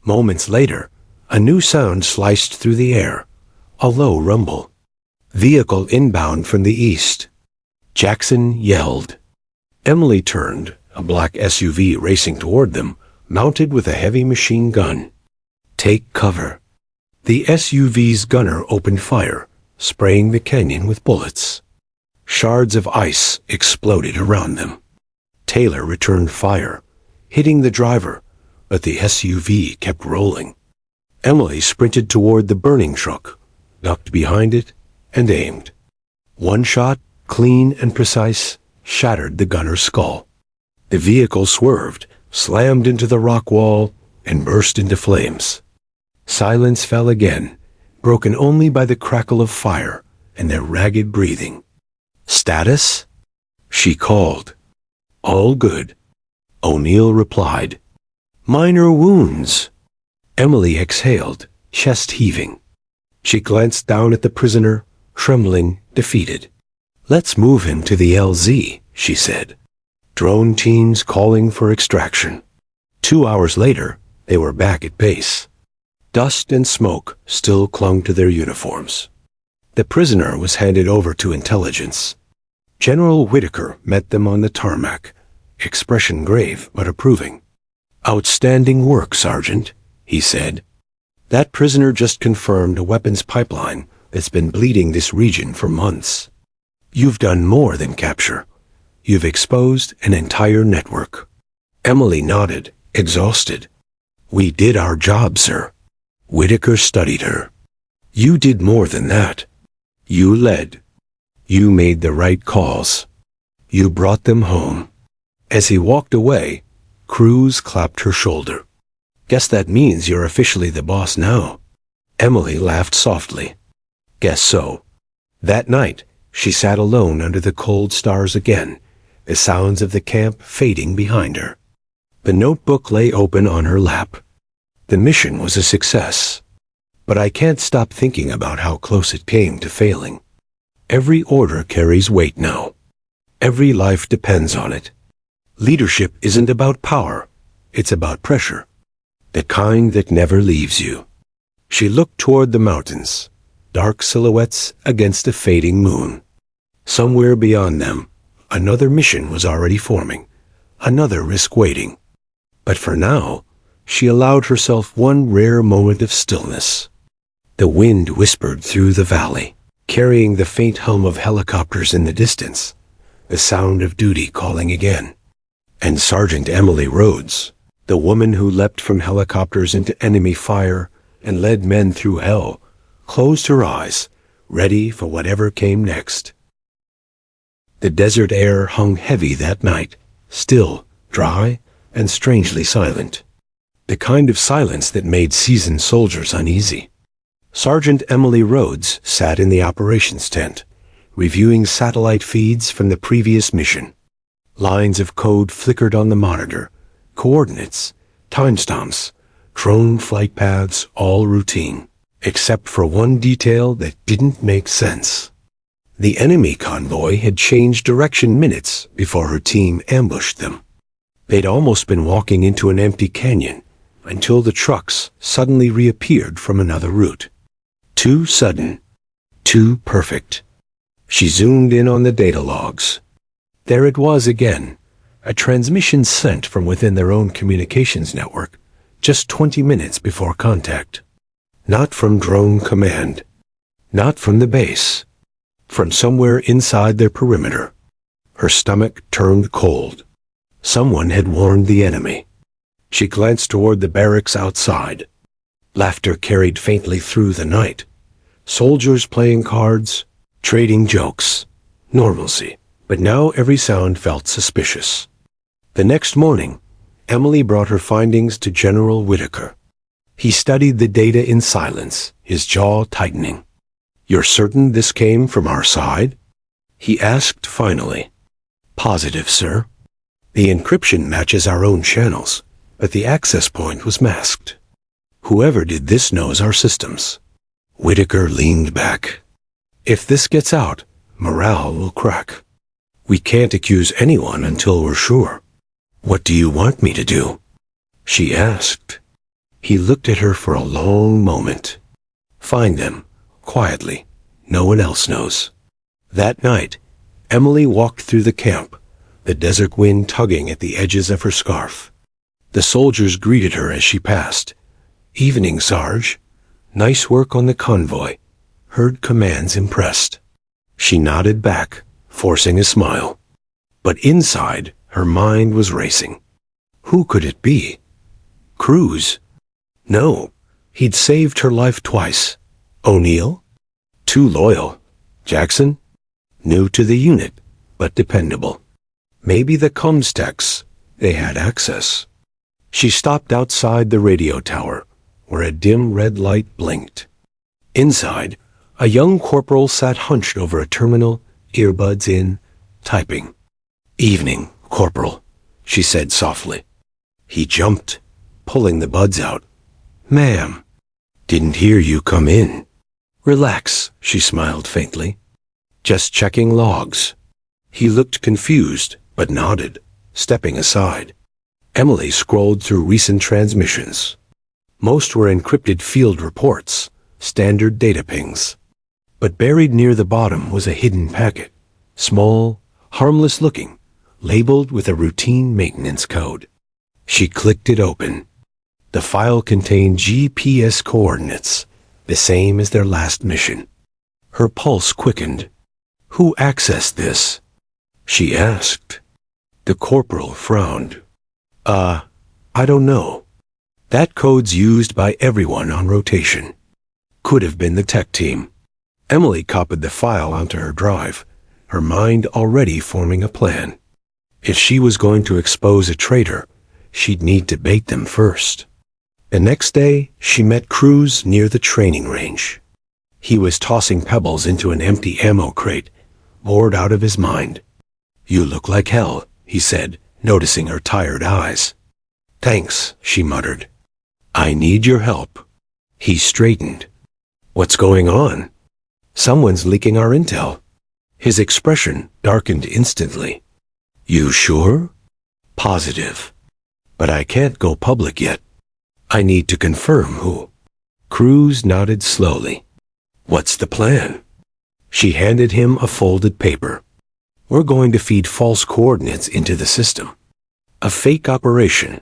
Moments later, a new sound sliced through the air, a low rumble. Vehicle inbound from the east. Jackson yelled. Emily turned, a black SUV racing toward them, mounted with a heavy machine gun. Take cover. The SUV's gunner opened fire, spraying the canyon with bullets. Shards of ice exploded around them. Taylor returned fire, hitting the driver, but the SUV kept rolling. Emily sprinted toward the burning truck, ducked behind it, and aimed. One shot, clean and precise, shattered the gunner's skull. The vehicle swerved, slammed into the rock wall, and burst into flames. Silence fell again, broken only by the crackle of fire and their ragged breathing. Status? She called. All good. O'Neill replied. Minor wounds. Emily exhaled, chest heaving. She glanced down at the prisoner, trembling, defeated. Let's move him to the LZ, she said. Drone teams calling for extraction. 2 hours later, they were back at base. Dust and smoke still clung to their uniforms. The prisoner was handed over to intelligence. General Whitaker met them on the tarmac, expression grave but approving. Outstanding work, Sergeant, he said. That prisoner just confirmed a weapons pipeline that's been bleeding this region for months. You've done more than capture. You've exposed an entire network. Emily nodded, exhausted. We did our job, sir. Whitaker studied her. You did more than that. You led. You made the right calls. You brought them home. As he walked away, Cruz clapped her shoulder. Guess that means you're officially the boss now. Emily laughed softly. Guess so. That night, she sat alone under the cold stars again, the sounds of the camp fading behind her. The notebook lay open on her lap. The mission was a success. But I can't stop thinking about how close it came to failing. Every order carries weight now. Every life depends on it. Leadership isn't about power. It's about pressure. The kind that never leaves you. She looked toward the mountains, dark silhouettes against a fading moon. Somewhere beyond them, Another mission was already forming, another risk waiting. But for now, she allowed herself one rare moment of stillness. The wind whispered through the valley, carrying the faint hum of helicopters in the distance, the sound of duty calling again. And Sergeant Emily Rhodes, the woman who leapt from helicopters into enemy fire and led men through hell, closed her eyes, ready for whatever came next. The desert air hung heavy that night, still, dry, and strangely silent. The kind of silence that made seasoned soldiers uneasy. Sergeant Emily Rhodes sat in the operations tent, reviewing satellite feeds from the previous mission. Lines of code flickered on the monitor, coordinates, timestamps, drone flight paths, all routine, except for one detail that didn't make sense. The enemy convoy had changed direction minutes before her team ambushed them. They'd almost been walking into an empty canyon until the trucks suddenly reappeared from another route. Too sudden, too perfect. She zoomed in on the data logs. There it was again, a transmission sent from within their own communications network, just 20 minutes before contact. Not from drone command, not from the base, from somewhere inside their perimeter. Her stomach turned cold. Someone had warned the enemy. She glanced toward the barracks outside. Laughter carried faintly through the night. Soldiers playing cards, trading jokes, normalcy. But now every sound felt suspicious. The next morning, Emily brought her findings to General Whitaker. He studied the data in silence, his jaw tightening. "You're certain this came from our side?" he asked finally. "Positive, sir. The encryption matches our own channels, but the access point was masked. Whoever did this knows our systems." Whitaker leaned back. "If this gets out, morale will crack. We can't accuse anyone until we're sure." "What do you want me to do?" she asked. He looked at her for a long moment. "Find them, quietly. No one else knows." That night, Emily walked through the camp, the desert wind tugging at the edges of her scarf. The soldiers greeted her as she passed. "Evening, Sarge. Nice work on the convoy." Heard commands impressed. She nodded back, forcing a smile. But inside, her mind was racing. Who could it be? Cruz? No, he'd saved her life twice. O'Neill? Too loyal. Jackson? New to the unit, but dependable. Maybe the comms techs. They had access. She stopped outside the radio tower, where a dim red light blinked. Inside, a young corporal sat hunched over a terminal, earbuds in, typing. "Evening, Corporal," she said softly. He jumped, pulling the buds out. "Ma'am, didn't hear you come in." "Relax," she smiled faintly. "Just checking logs." He looked confused, but nodded, stepping aside. Emily scrolled through recent transmissions. Most were encrypted field reports, standard data pings. But buried near the bottom was a hidden packet, small, harmless-looking, labeled with a routine maintenance code. She clicked it open. The file contained GPS coordinates, the same as their last mission. Her pulse quickened. "Who accessed this?" she asked. The corporal frowned. I don't know. That code's used by everyone on rotation. Could have been the tech team." Emily copied the file onto her drive, her mind already forming a plan. If she was going to expose a traitor, she'd need to bait them first. The next day, she met Cruz near the training range. He was tossing pebbles into an empty ammo crate, bored out of his mind. "You look like hell," he said, noticing her tired eyes. "Thanks," she muttered. "I need your help." He straightened. "What's going on?" "Someone's leaking our intel." His expression darkened instantly. "You sure?" "Positive. But I can't go public yet. I need to confirm who." Cruz nodded slowly. "What's the plan?" She handed him a folded paper. We're going to feed false coordinates into the system. A fake operation.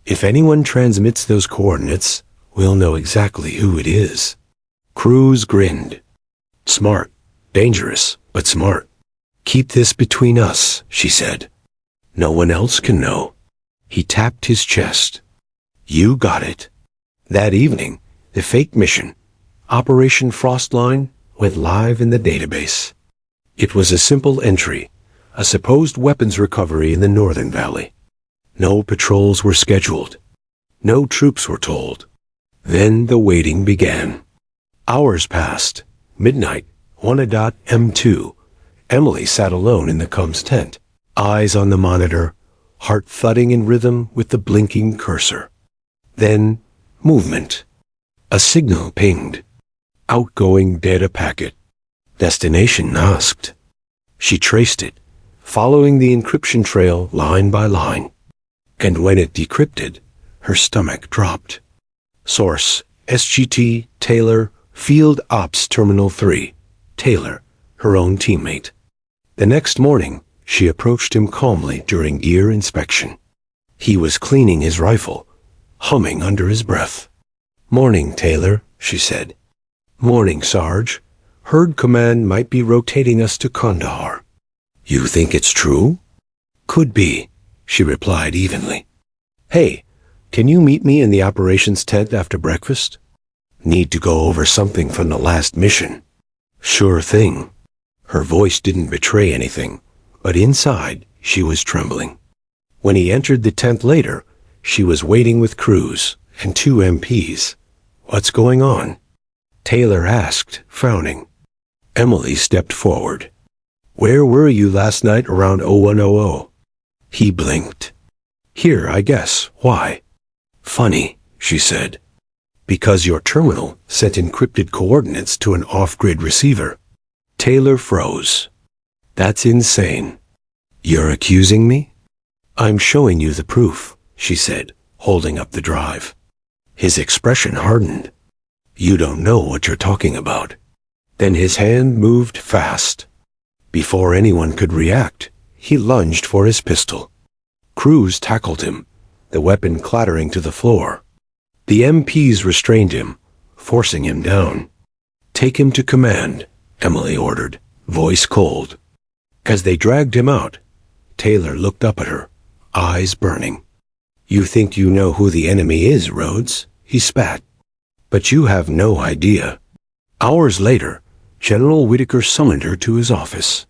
If anyone transmits those coordinates, we'll know exactly who it is." Cruz grinned. "Smart. Dangerous, but smart. Keep this between us," she said. "No one else can know." He tapped his chest. "You got it." That evening, the fake mission, Operation Frostline, went live in the database. It was a simple entry, a supposed weapons recovery in the Northern Valley. No patrols were scheduled. No troops were told. Then the waiting began. Hours passed. Midnight, 1:00 M2. Emily sat alone in the comms tent, eyes on the monitor, heart thudding in rhythm with the blinking cursor. Then, movement. A signal pinged. Outgoing data packet. Destination asked. She traced it, following the encryption trail line by line. And when it decrypted, her stomach dropped. Source, SGT, Taylor, Field Ops Terminal 3. Taylor, her own teammate. The next morning, she approached him calmly during gear inspection. He was cleaning his rifle, humming under his breath. "Morning, Taylor," she said. "Morning, Sarge. Heard command might be rotating us to Kandahar." "You think it's true?" "Could be," she replied evenly. "Hey, can you meet me in the operations tent after breakfast? Need to go over something from the last mission." "Sure thing." Her voice didn't betray anything, but inside she was trembling. When he entered the tent later, she was waiting with Cruz and 2 MPs. "What's going on?" Taylor asked, frowning. Emily stepped forward. "Where were you last night around 0100? He blinked. "Here, I guess. Why?" "Funny," she said. "Because your terminal sent encrypted coordinates to an off-grid receiver." Taylor froze. "That's insane." "You're accusing me?" "I'm showing you the proof," she said, holding up the drive. His expression hardened. "You don't know what you're talking about." Then his hand moved fast. Before anyone could react, he lunged for his pistol. Cruz tackled him, the weapon clattering to the floor. The MPs restrained him, forcing him down. "Take him to command," Emily ordered, voice cold. As they dragged him out, Taylor looked up at her, eyes burning. "You think you know who the enemy is, Rhodes?" he spat. "But you have no idea." Hours later, General Whitaker summoned her to his office.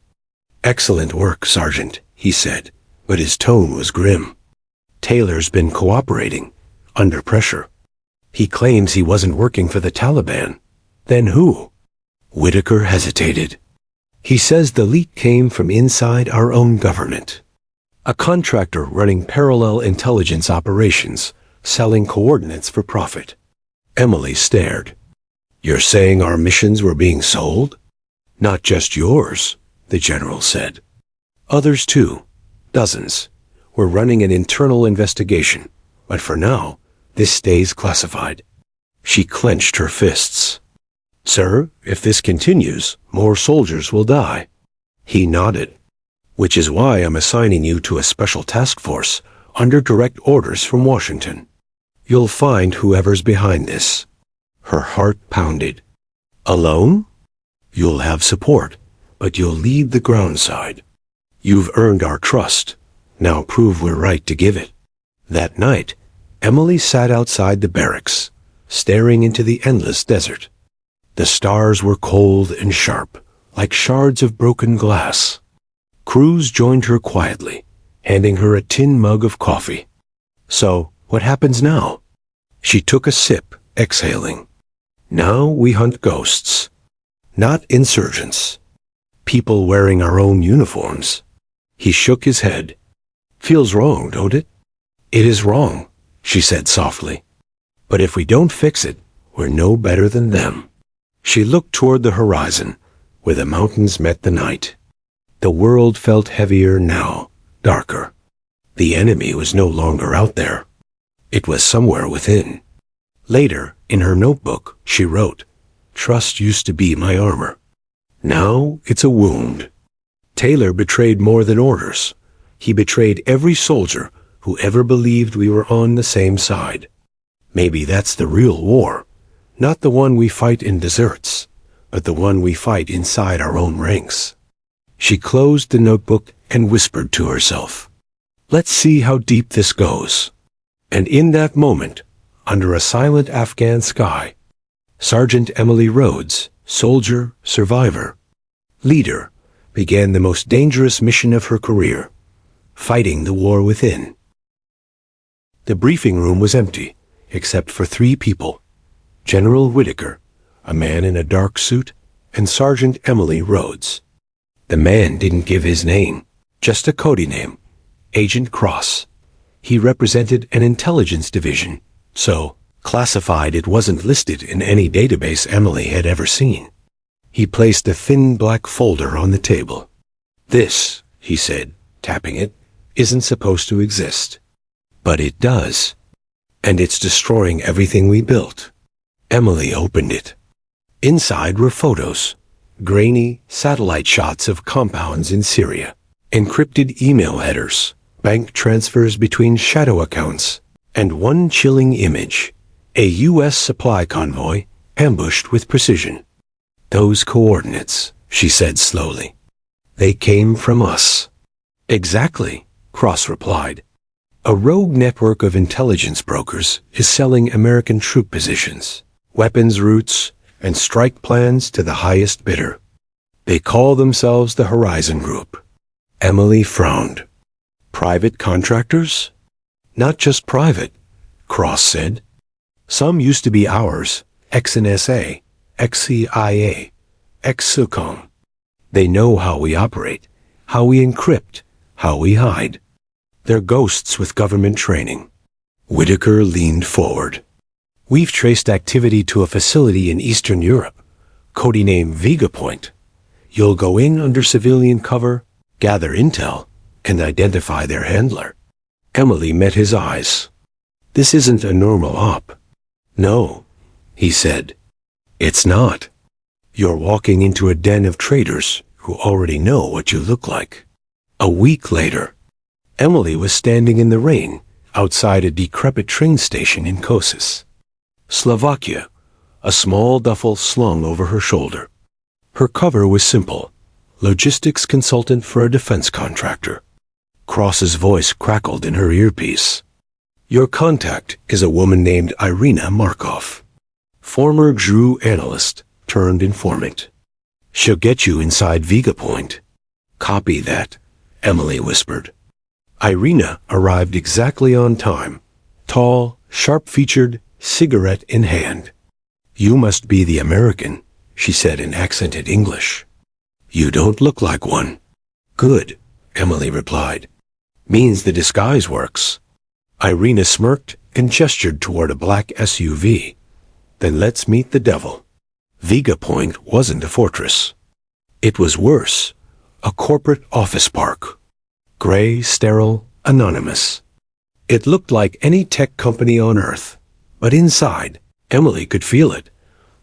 "Excellent work, Sergeant," he said, but his tone was grim. "Taylor's been cooperating, under pressure. He claims he wasn't working for the Taliban. Then who?" Whitaker hesitated. "He says the leak came from inside our own government. A contractor running parallel intelligence operations, selling coordinates for profit." Emily stared. "You're saying our missions were being sold?" "Not just yours," the general said. "Others too. Dozens. We're running an internal investigation, but for now, this stays classified." She clenched her fists. "Sir, if this continues, more soldiers will die." He nodded. "Which is why I'm assigning you to a special task force under direct orders from Washington. You'll find whoever's behind this." Her heart pounded. "Alone?" "You'll have support, but you'll lead the ground side. You've earned our trust. Now prove we're right to give it." That night, Emily sat outside the barracks, staring into the endless desert. The stars were cold and sharp, like shards of broken glass. Cruz joined her quietly, handing her a tin mug of coffee. "So, what happens now?" She took a sip, exhaling. "Now we hunt ghosts. Not insurgents. People wearing our own uniforms." He shook his head. "Feels wrong, don't it?" "It is wrong," she said softly. "But if we don't fix it, we're no better than them." She looked toward the horizon, where the mountains met the night. The world felt heavier now, darker. The enemy was no longer out there. It was somewhere within. Later, in her notebook, she wrote, "Trust used to be my armor. Now it's a wound." Taylor betrayed more than orders. He betrayed every soldier who ever believed we were on the same side. Maybe that's the real war, not the one we fight in deserts, but the one we fight inside our own ranks. She closed the notebook and whispered to herself, "Let's see how deep this goes." And in that moment, under a silent Afghan sky, Sergeant Emily Rhodes, soldier, survivor, leader, began the most dangerous mission of her career, fighting the war within. The briefing room was empty, except for 3 people: General Whitaker, a man in a dark suit, and Sergeant Emily Rhodes. The man didn't give his name, just a code name, Agent Cross. He represented an intelligence division, so classified it wasn't listed in any database Emily had ever seen. He placed a thin black folder on the table. "This," he said, tapping it, "isn't supposed to exist. But it does. And it's destroying everything we built." Emily opened it. Inside were photos, grainy satellite shots of compounds in Syria, encrypted email headers, bank transfers between shadow accounts, and one chilling image, a U.S. supply convoy ambushed with precision. "Those coordinates," she said slowly. "They came from us." "Exactly," Cross replied. "A rogue network of intelligence brokers is selling American troop positions, weapons routes, and strike plans to the highest bidder. They call themselves the Horizon Group." Emily frowned. "Private contractors?" "Not just private," Cross said. "Some used to be ours, ex-NSA, ex-CIA, ex-SOCOM. They know how we operate, how we encrypt, how we hide. They're ghosts with government training." Whitaker leaned forward. "We've traced activity to a facility in Eastern Europe, codename Vega Point. You'll go in under civilian cover, gather intel, and identify their handler." Emily met his eyes. "This isn't a normal op." "No," he said. "It's not. You're walking into a den of traitors who already know what you look like." A week later, Emily was standing in the rain outside a decrepit train station in Košice, Slovakia, a small duffel slung over her shoulder. Her cover was simple: logistics consultant for a defense contractor. Cross's voice crackled in her earpiece. "Your contact is a woman named Irina Markov, former GRU analyst turned informant. She'll get you inside Vega Point." "Copy that," Emily whispered. Irina arrived exactly on time, tall, sharp-featured, cigarette in hand. "You must be the American," she said in accented English. "You don't look like one." "Good," Emily replied. "Means the disguise works." Irina smirked and gestured toward a black SUV. "Then let's meet the devil." Vega Point wasn't a fortress. It was worse, a corporate office park. Gray, sterile, anonymous. It looked like any tech company on Earth, but inside, Emily could feel it.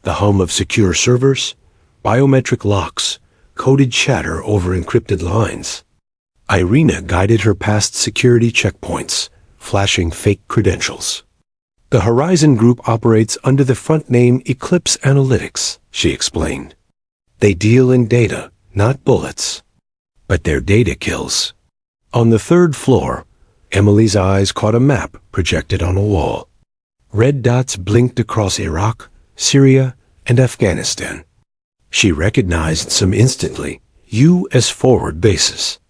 The hum of secure servers, biometric locks, coded chatter over encrypted lines. Irina guided her past security checkpoints, flashing fake credentials. "The Horizon Group operates under the front name Eclipse Analytics," she explained. "They deal in data, not bullets. But their data kills." On the 3rd floor, Emily's eyes caught a map projected on a wall. Red dots blinked across Iraq, Syria, and Afghanistan. She recognized some instantly, U.S. forward bases.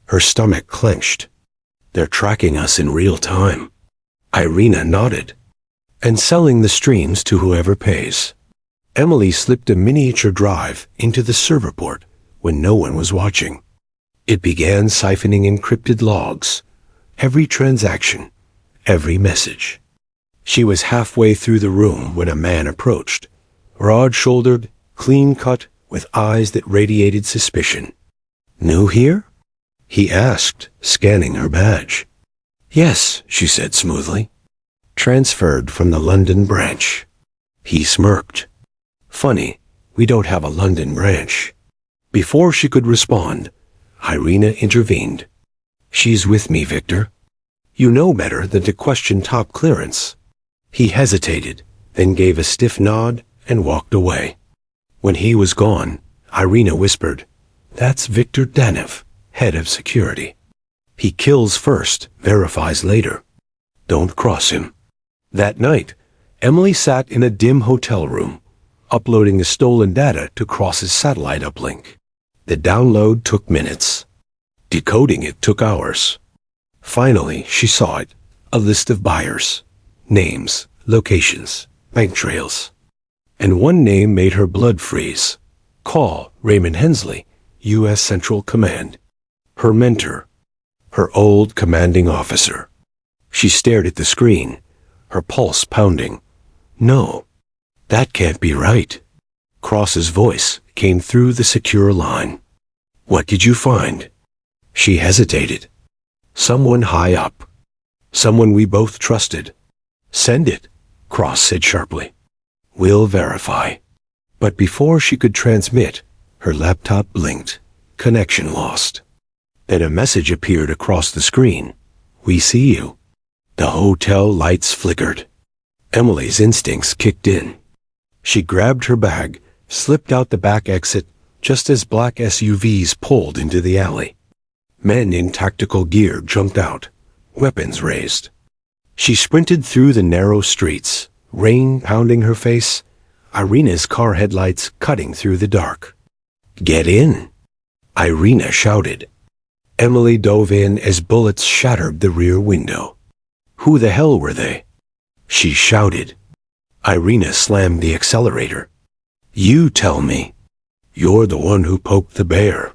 Her stomach clenched. "They're tracking us in real time." Irina nodded. "And selling the streams to whoever pays." Emily slipped a miniature drive into the server port when no one was watching. It began siphoning encrypted logs, every transaction, every message. She was halfway through the room when a man approached, broad-shouldered, clean-cut, with eyes that radiated suspicion. "New here?" he asked, scanning her badge. "Yes," she said smoothly. "Transferred from the London branch." He smirked. "Funny, we don't have a London branch." Before she could respond, Irina intervened. She's with me, Victor. You know better than to question top clearance. He hesitated, then gave a stiff nod and walked away. When he was gone, Irina whispered, "That's Victor Danev, head of security. He kills first, verifies later. Don't cross him." That night, Emily sat in a dim hotel room, uploading the stolen data to Cross's satellite uplink. The download took minutes. Decoding it took hours. Finally, she saw it, a list of buyers, names, locations, bank trails. And one name made her blood freeze. Call Raymond Hensley, U.S. Central Command. Her mentor, her old commanding officer. She stared at the screen, her pulse pounding. No, that can't be right. Cross's voice came through the secure line. "What did you find?" She hesitated. "Someone high up. Someone we both trusted." "Send it," Cross said sharply. "We'll verify." But before she could transmit, her laptop blinked. Connection lost. Then a message appeared across the screen. "We see you." The hotel lights flickered. Emily's instincts kicked in. She grabbed her bag, slipped out the back exit, just as black SUVs pulled into the alley. Men in tactical gear jumped out, weapons raised. She sprinted through the narrow streets, rain pounding her face, Irina's car headlights cutting through the dark. "Get in!" Irina shouted. Emily dove in as bullets shattered the rear window. Who the hell were they? She shouted. Irina slammed the accelerator. "You tell me. You're the one who poked the bear."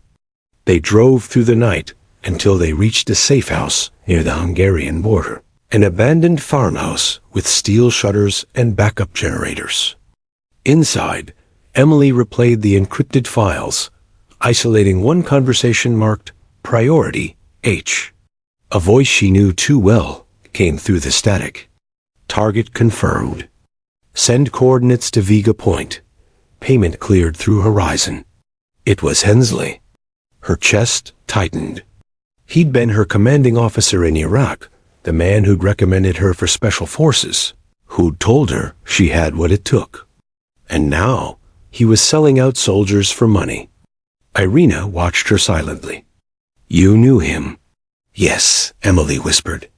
They drove through the night until they reached a safe house near the Hungarian border, an abandoned farmhouse with steel shutters and backup generators. Inside, Emily replayed the encrypted files, isolating one conversation marked Priority H. A voice she knew too well came through the static. "Target confirmed. Send coordinates to Vega Point. Payment cleared through Horizon." It was Hensley. Her chest tightened. He'd been her commanding officer in Iraq, the man who'd recommended her for special forces, who'd told her she had what it took. And now, he was selling out soldiers for money. Irina watched her silently. "You knew him." "Yes," Emily whispered.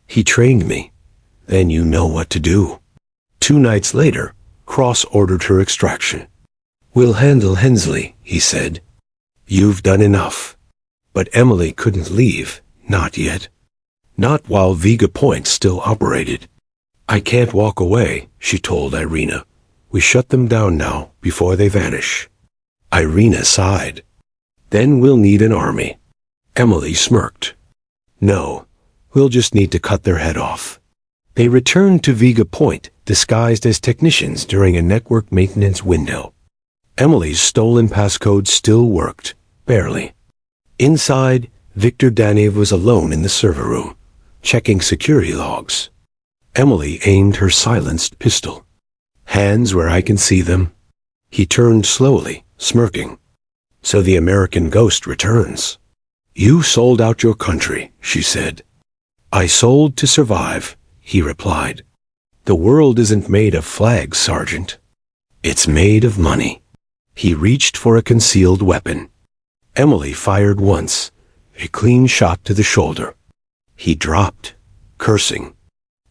"He trained me. Then you know what to do." 2 nights later, Cross ordered her extraction. "We'll handle Hensley," he said. "You've done enough." But Emily couldn't leave, not yet. Not while Vega Point still operated. "I can't walk away," she told Irina. "We shut them down now, before they vanish." Irina sighed. "Then we'll need an army." Emily smirked. "No, we'll just need to cut their head off." They returned to Vega Point, disguised as technicians during a network maintenance window. Emily's stolen passcode still worked, barely. Inside, Victor Danev was alone in the server room, checking security logs. Emily aimed her silenced pistol. "Hands where I can see them." He turned slowly, smirking. "So the American ghost returns." "You sold out your country," she said. "I sold to survive," he replied. "The world isn't made of flags, Sergeant. It's made of money." He reached for a concealed weapon. Emily fired once, a clean shot to the shoulder. He dropped, cursing.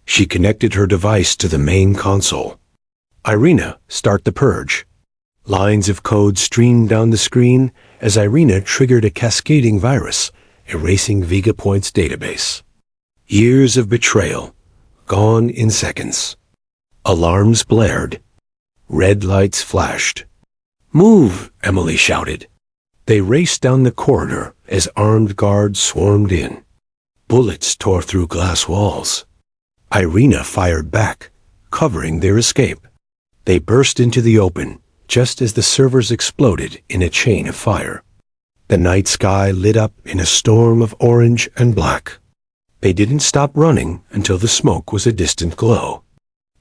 She connected her device to the main console. "Irina, start the purge." Lines of code streamed down the screen as Irina triggered a cascading virus, erasing Vega Point's database. Years of betrayal, gone in seconds. Alarms blared. Red lights flashed. "Move!" Emily shouted. They raced down the corridor as armed guards swarmed in. Bullets tore through glass walls. Irina fired back, covering their escape. They burst into the open, just as the servers exploded in a chain of fire. The night sky lit up in a storm of orange and black. They didn't stop running until the smoke was a distant glow.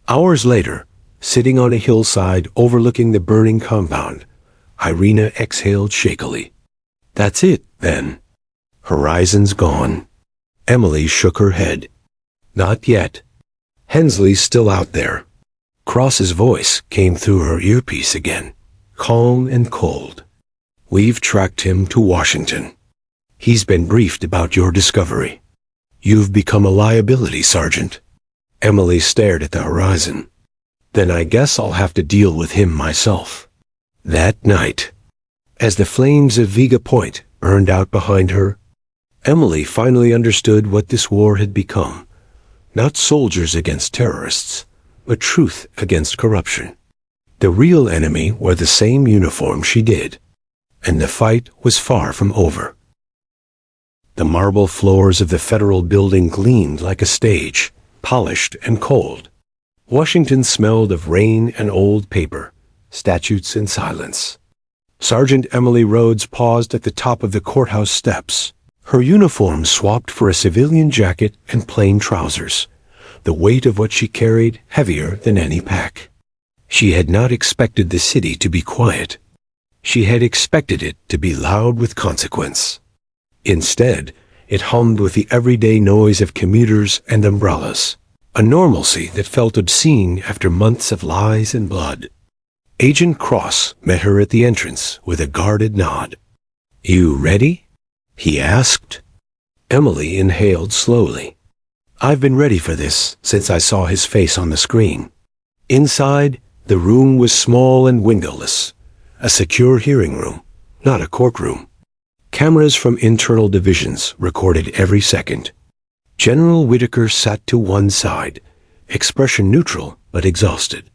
Hours later, sitting on a hillside overlooking the burning compound, Irina exhaled shakily. That's it, then. Horizon's gone. Emily shook her head. Not yet. Hensley's still out there. Cross's voice came through her earpiece again, calm and cold. We've tracked him to Washington. He's been briefed about your discovery. You've become a liability, Sergeant. Emily stared at the horizon. Then I guess I'll have to deal with him myself. That night, as the flames of Vega Point burned out behind her, Emily finally understood what this war had become. Not soldiers against terrorists, but truth against corruption. The real enemy wore the same uniform she did, and the fight was far from over. The marble floors of the federal building gleamed like a stage, polished and cold. Washington smelled of rain and old paper, statutes and silence. Sergeant Emily Rhodes paused at the top of the courthouse steps. Her uniform swapped for a civilian jacket and plain trousers, the weight of what she carried heavier than any pack. She had not expected the city to be quiet. She had expected it to be loud with consequence. Instead, it hummed with the everyday noise of commuters and umbrellas, a normalcy that felt obscene after months of lies and blood. Agent Cross met her at the entrance with a guarded nod. "You ready?" he asked. Emily inhaled slowly. "I've been ready for this since I saw his face on the screen." Inside, the room was small and windowless, a secure hearing room, not a courtroom. Cameras from internal divisions recorded every second. General Whitaker sat to one side, expression neutral but exhausted.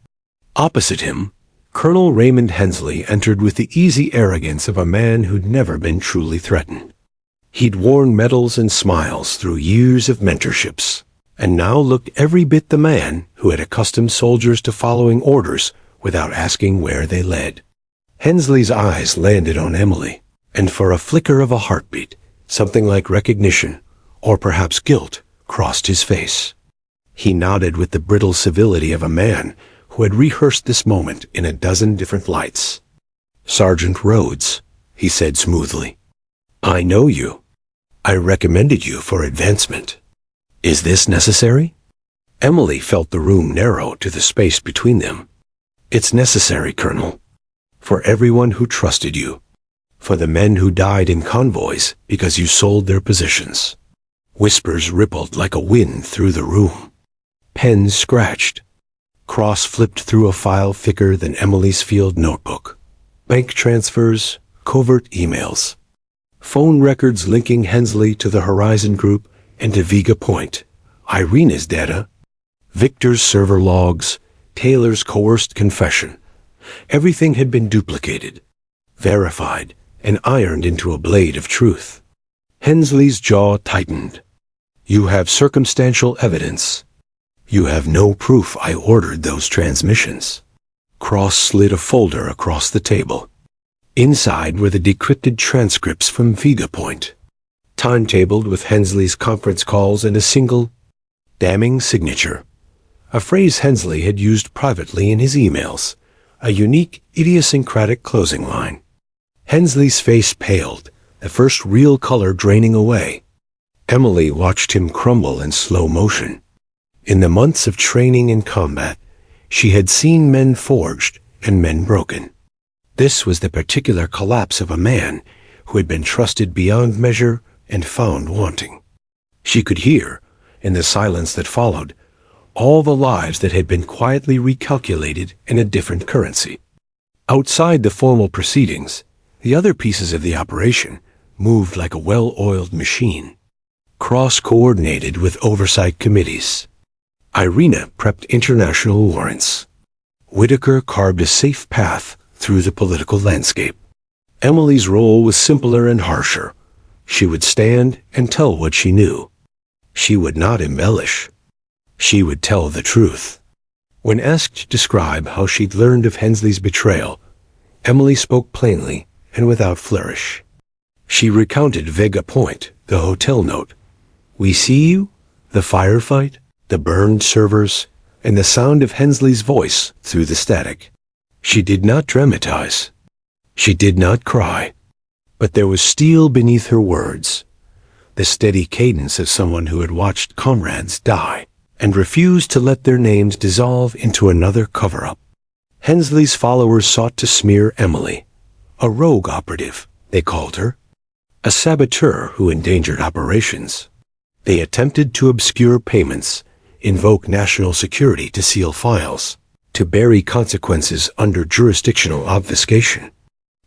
Opposite him, Colonel Raymond Hensley entered with the easy arrogance of a man who'd never been truly threatened. He'd worn medals and smiles through years of mentorships, and now looked every bit the man who had accustomed soldiers to following orders without asking where they led. Hensley's eyes landed on Emily, and for a flicker of a heartbeat, something like recognition, or perhaps guilt, crossed his face. He nodded with the brittle civility of a man who had rehearsed this moment in a dozen different lights. "Sergeant Rhodes," he said smoothly, "I know you. I recommended you for advancement. Is this necessary?" Emily felt the room narrow to the space between them. "It's necessary, Colonel. For everyone who trusted you. For the men who died in convoys because you sold their positions." Whispers rippled like a wind through the room. Pens scratched. Cross flipped through a file thicker than Emily's field notebook. Bank transfers, covert emails. Phone records linking Hensley to the Horizon Group and to Vega Point. Irina's data. Victor's server logs. Taylor's coerced confession. Everything had been duplicated, verified, and ironed into a blade of truth. Hensley's jaw tightened. "You have circumstantial evidence. You have no proof I ordered those transmissions." Cross slid a folder across the table. Inside were the decrypted transcripts from Vega Point, timetabled with Hensley's conference calls and a single, damning signature, a phrase Hensley had used privately in his emails, a unique, idiosyncratic closing line. Hensley's face paled, the first real color draining away. Emily watched him crumble in slow motion. In the months of training in combat, she had seen men forged and men broken. This was the particular collapse of a man who had been trusted beyond measure and found wanting. She could hear, in the silence that followed, all the lives that had been quietly recalculated in a different currency. Outside the formal proceedings, the other pieces of the operation moved like a well-oiled machine. Cross coordinated with oversight committees. Irina prepped international warrants. Whitaker carved a safe path through the political landscape. Emily's role was simpler and harsher. She would stand and tell what she knew. She would not embellish. She would tell the truth. When asked to describe how she'd learned of Hensley's betrayal, Emily spoke plainly and without flourish. She recounted Vega Point, the hotel note. "We see you," the firefight, the burned servers, and the sound of Hensley's voice through the static. She did not dramatize. She did not cry. But there was steel beneath her words, the steady cadence of someone who had watched comrades die and refused to let their names dissolve into another cover-up. Hensley's followers sought to smear Emily, a rogue operative, they called her, a saboteur who endangered operations. They attempted to obscure payments, invoke national security to seal files, to bury consequences under jurisdictional obfuscation.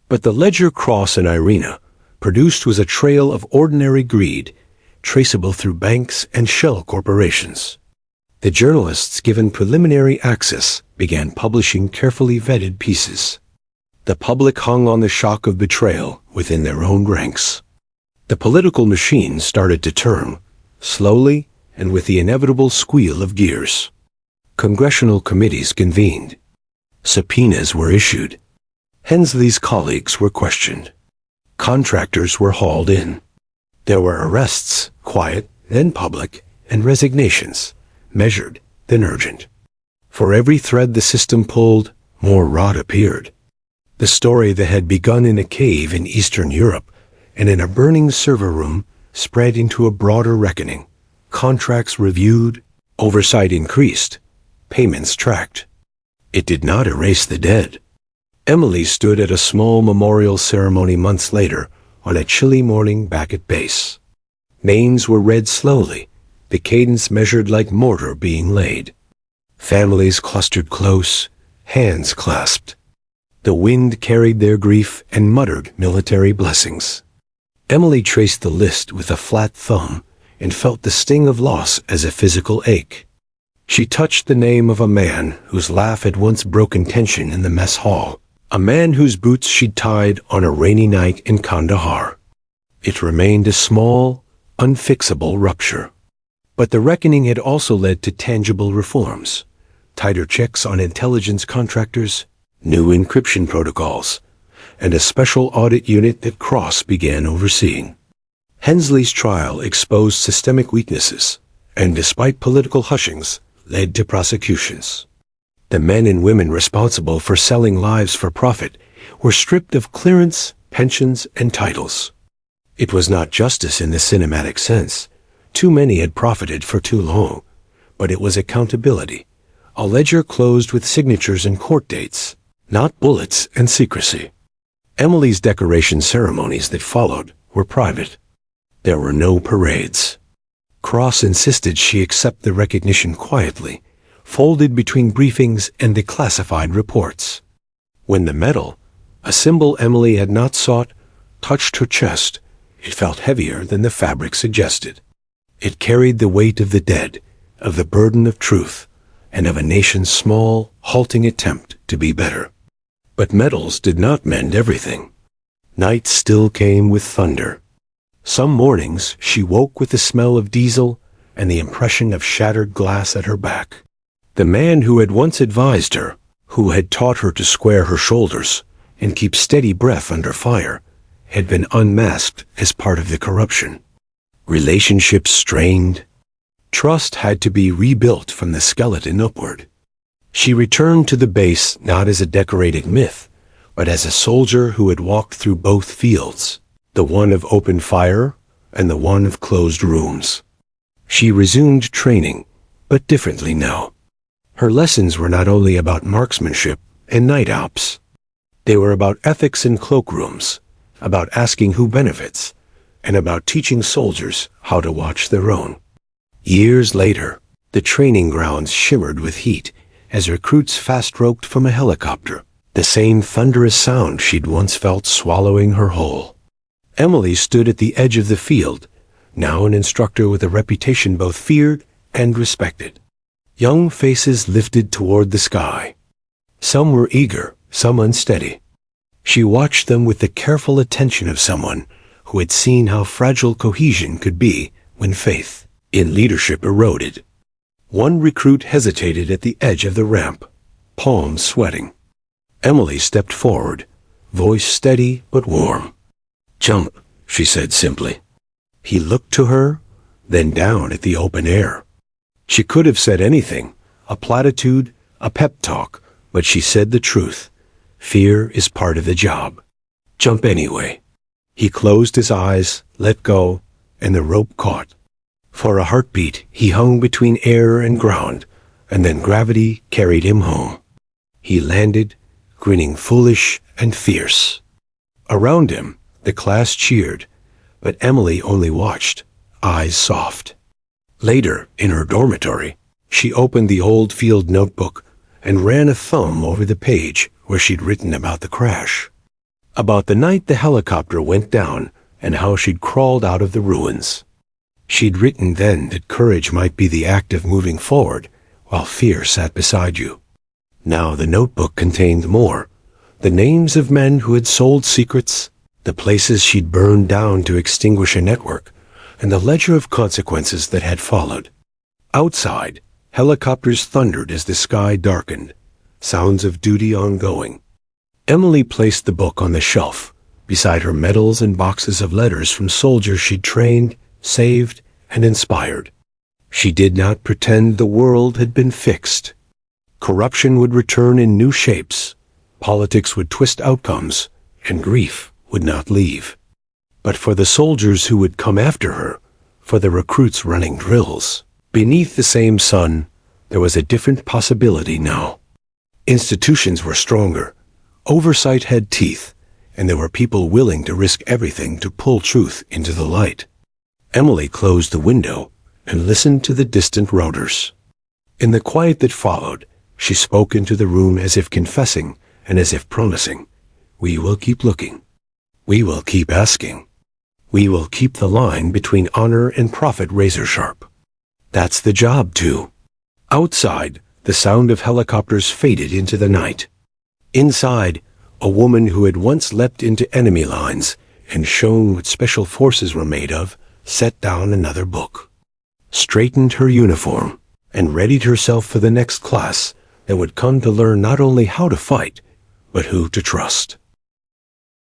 But the ledger Cross and Irina produced was a trail of ordinary greed, traceable through banks and shell corporations. The journalists given preliminary access began publishing carefully vetted pieces. The public hung on the shock of betrayal within their own ranks. The political machine started to turn, slowly and with the inevitable squeal of gears. Congressional committees convened. Subpoenas were issued. Hensley's colleagues were questioned. Contractors were hauled in. There were arrests, quiet, then public, and resignations, measured, then urgent. For every thread the system pulled, more rot appeared. The story that had begun in a cave in Eastern Europe and in a burning server room spread into a broader reckoning. Contracts reviewed, oversight increased, payments tracked. It did not erase the dead. Emily stood at a small memorial ceremony months later on a chilly morning back at base. Names were read slowly, the cadence measured like mortar being laid. Families clustered close, hands clasped. The wind carried their grief and muttered military blessings. Emily traced the list with a flat thumb and felt the sting of loss as a physical ache. She touched the name of a man whose laugh had once broken tension in the mess hall, a man whose boots she'd tied on a rainy night in Kandahar. It remained a small, unfixable rupture. But the reckoning had also led to tangible reforms, tighter checks on intelligence contractors, new encryption protocols, and a special audit unit that Cross began overseeing. Hensley's trial exposed systemic weaknesses, and despite political hushings, led to prosecutions. The men and women responsible for selling lives for profit were stripped of clearance, pensions, and titles. It was not justice in the cinematic sense. Too many had profited for too long, but it was accountability, a ledger closed with signatures and court dates, not bullets and secrecy. Emily's decoration ceremonies that followed were private. There were no parades. Cross insisted she accept the recognition quietly, folded between briefings and declassified reports. When the medal, a symbol Emily had not sought, touched her chest, it felt heavier than the fabric suggested. It carried the weight of the dead, of the burden of truth, and of a nation's small, halting attempt to be better. But medals did not mend everything. Night still came with thunder. Some mornings she woke with the smell of diesel and the impression of shattered glass at her back. The man who had once advised her, who had taught her to square her shoulders and keep steady breath under fire, had been unmasked as part of the corruption. Relationships strained. Trust had to be rebuilt from the skeleton upward. She returned to the base not as a decorated myth, but as a soldier who had walked through both fields, the one of open fire and the one of closed rooms. She resumed training, but differently now. Her lessons were not only about marksmanship and night ops. They were about ethics in cloakrooms, about asking who benefits, and about teaching soldiers how to watch their own. Years later, the training grounds shimmered with heat as recruits fast-roped from a helicopter, the same thunderous sound she'd once felt swallowing her whole. Emily stood at the edge of the field, now an instructor with a reputation both feared and respected. Young faces lifted toward the sky. Some were eager, some unsteady. She watched them with the careful attention of someone who had seen how fragile cohesion could be when faith in leadership eroded. One recruit hesitated at the edge of the ramp, palms sweating. Emily stepped forward, voice steady but warm. "Jump," she said simply. He looked to her, then down at the open air. She could have said anything, a platitude, a pep talk, but she said the truth. Fear is part of the job. Jump anyway. He closed his eyes, let go, and the rope caught. For a heartbeat, he hung between air and ground, and then gravity carried him home. He landed, grinning foolish and fierce. Around him, the class cheered, but Emily only watched, eyes soft. Later, in her dormitory, she opened the old field notebook and ran a thumb over the page where she'd written about the crash. About the night the helicopter went down and how she'd crawled out of the ruins. She'd written then that courage might be the act of moving forward while fear sat beside you. Now the notebook contained more, the names of men who had sold secrets, the places she'd burned down to extinguish a network, and the ledger of consequences that had followed. Outside, helicopters thundered as the sky darkened, sounds of duty ongoing. Emily placed the book on the shelf, beside her medals and boxes of letters from soldiers she'd trained, saved, and inspired. She did not pretend the world had been fixed. Corruption would return in new shapes, politics would twist outcomes, and grief would not leave. But for the soldiers who would come after her, for the recruits running drills, beneath the same sun, there was a different possibility now. Institutions were stronger, oversight had teeth, and there were people willing to risk everything to pull truth into the light. Emily closed the window and listened to the distant rotors. In the quiet that followed, she spoke into the room as if confessing and as if promising, "We will keep looking. We will keep asking. We will keep the line between honor and profit razor sharp." That's the job, too. Outside, the sound of helicopters faded into the night. Inside, a woman who had once leapt into enemy lines and shown what special forces were made of, set down another book, straightened her uniform, and readied herself for the next class that would come to learn not only how to fight, but who to trust.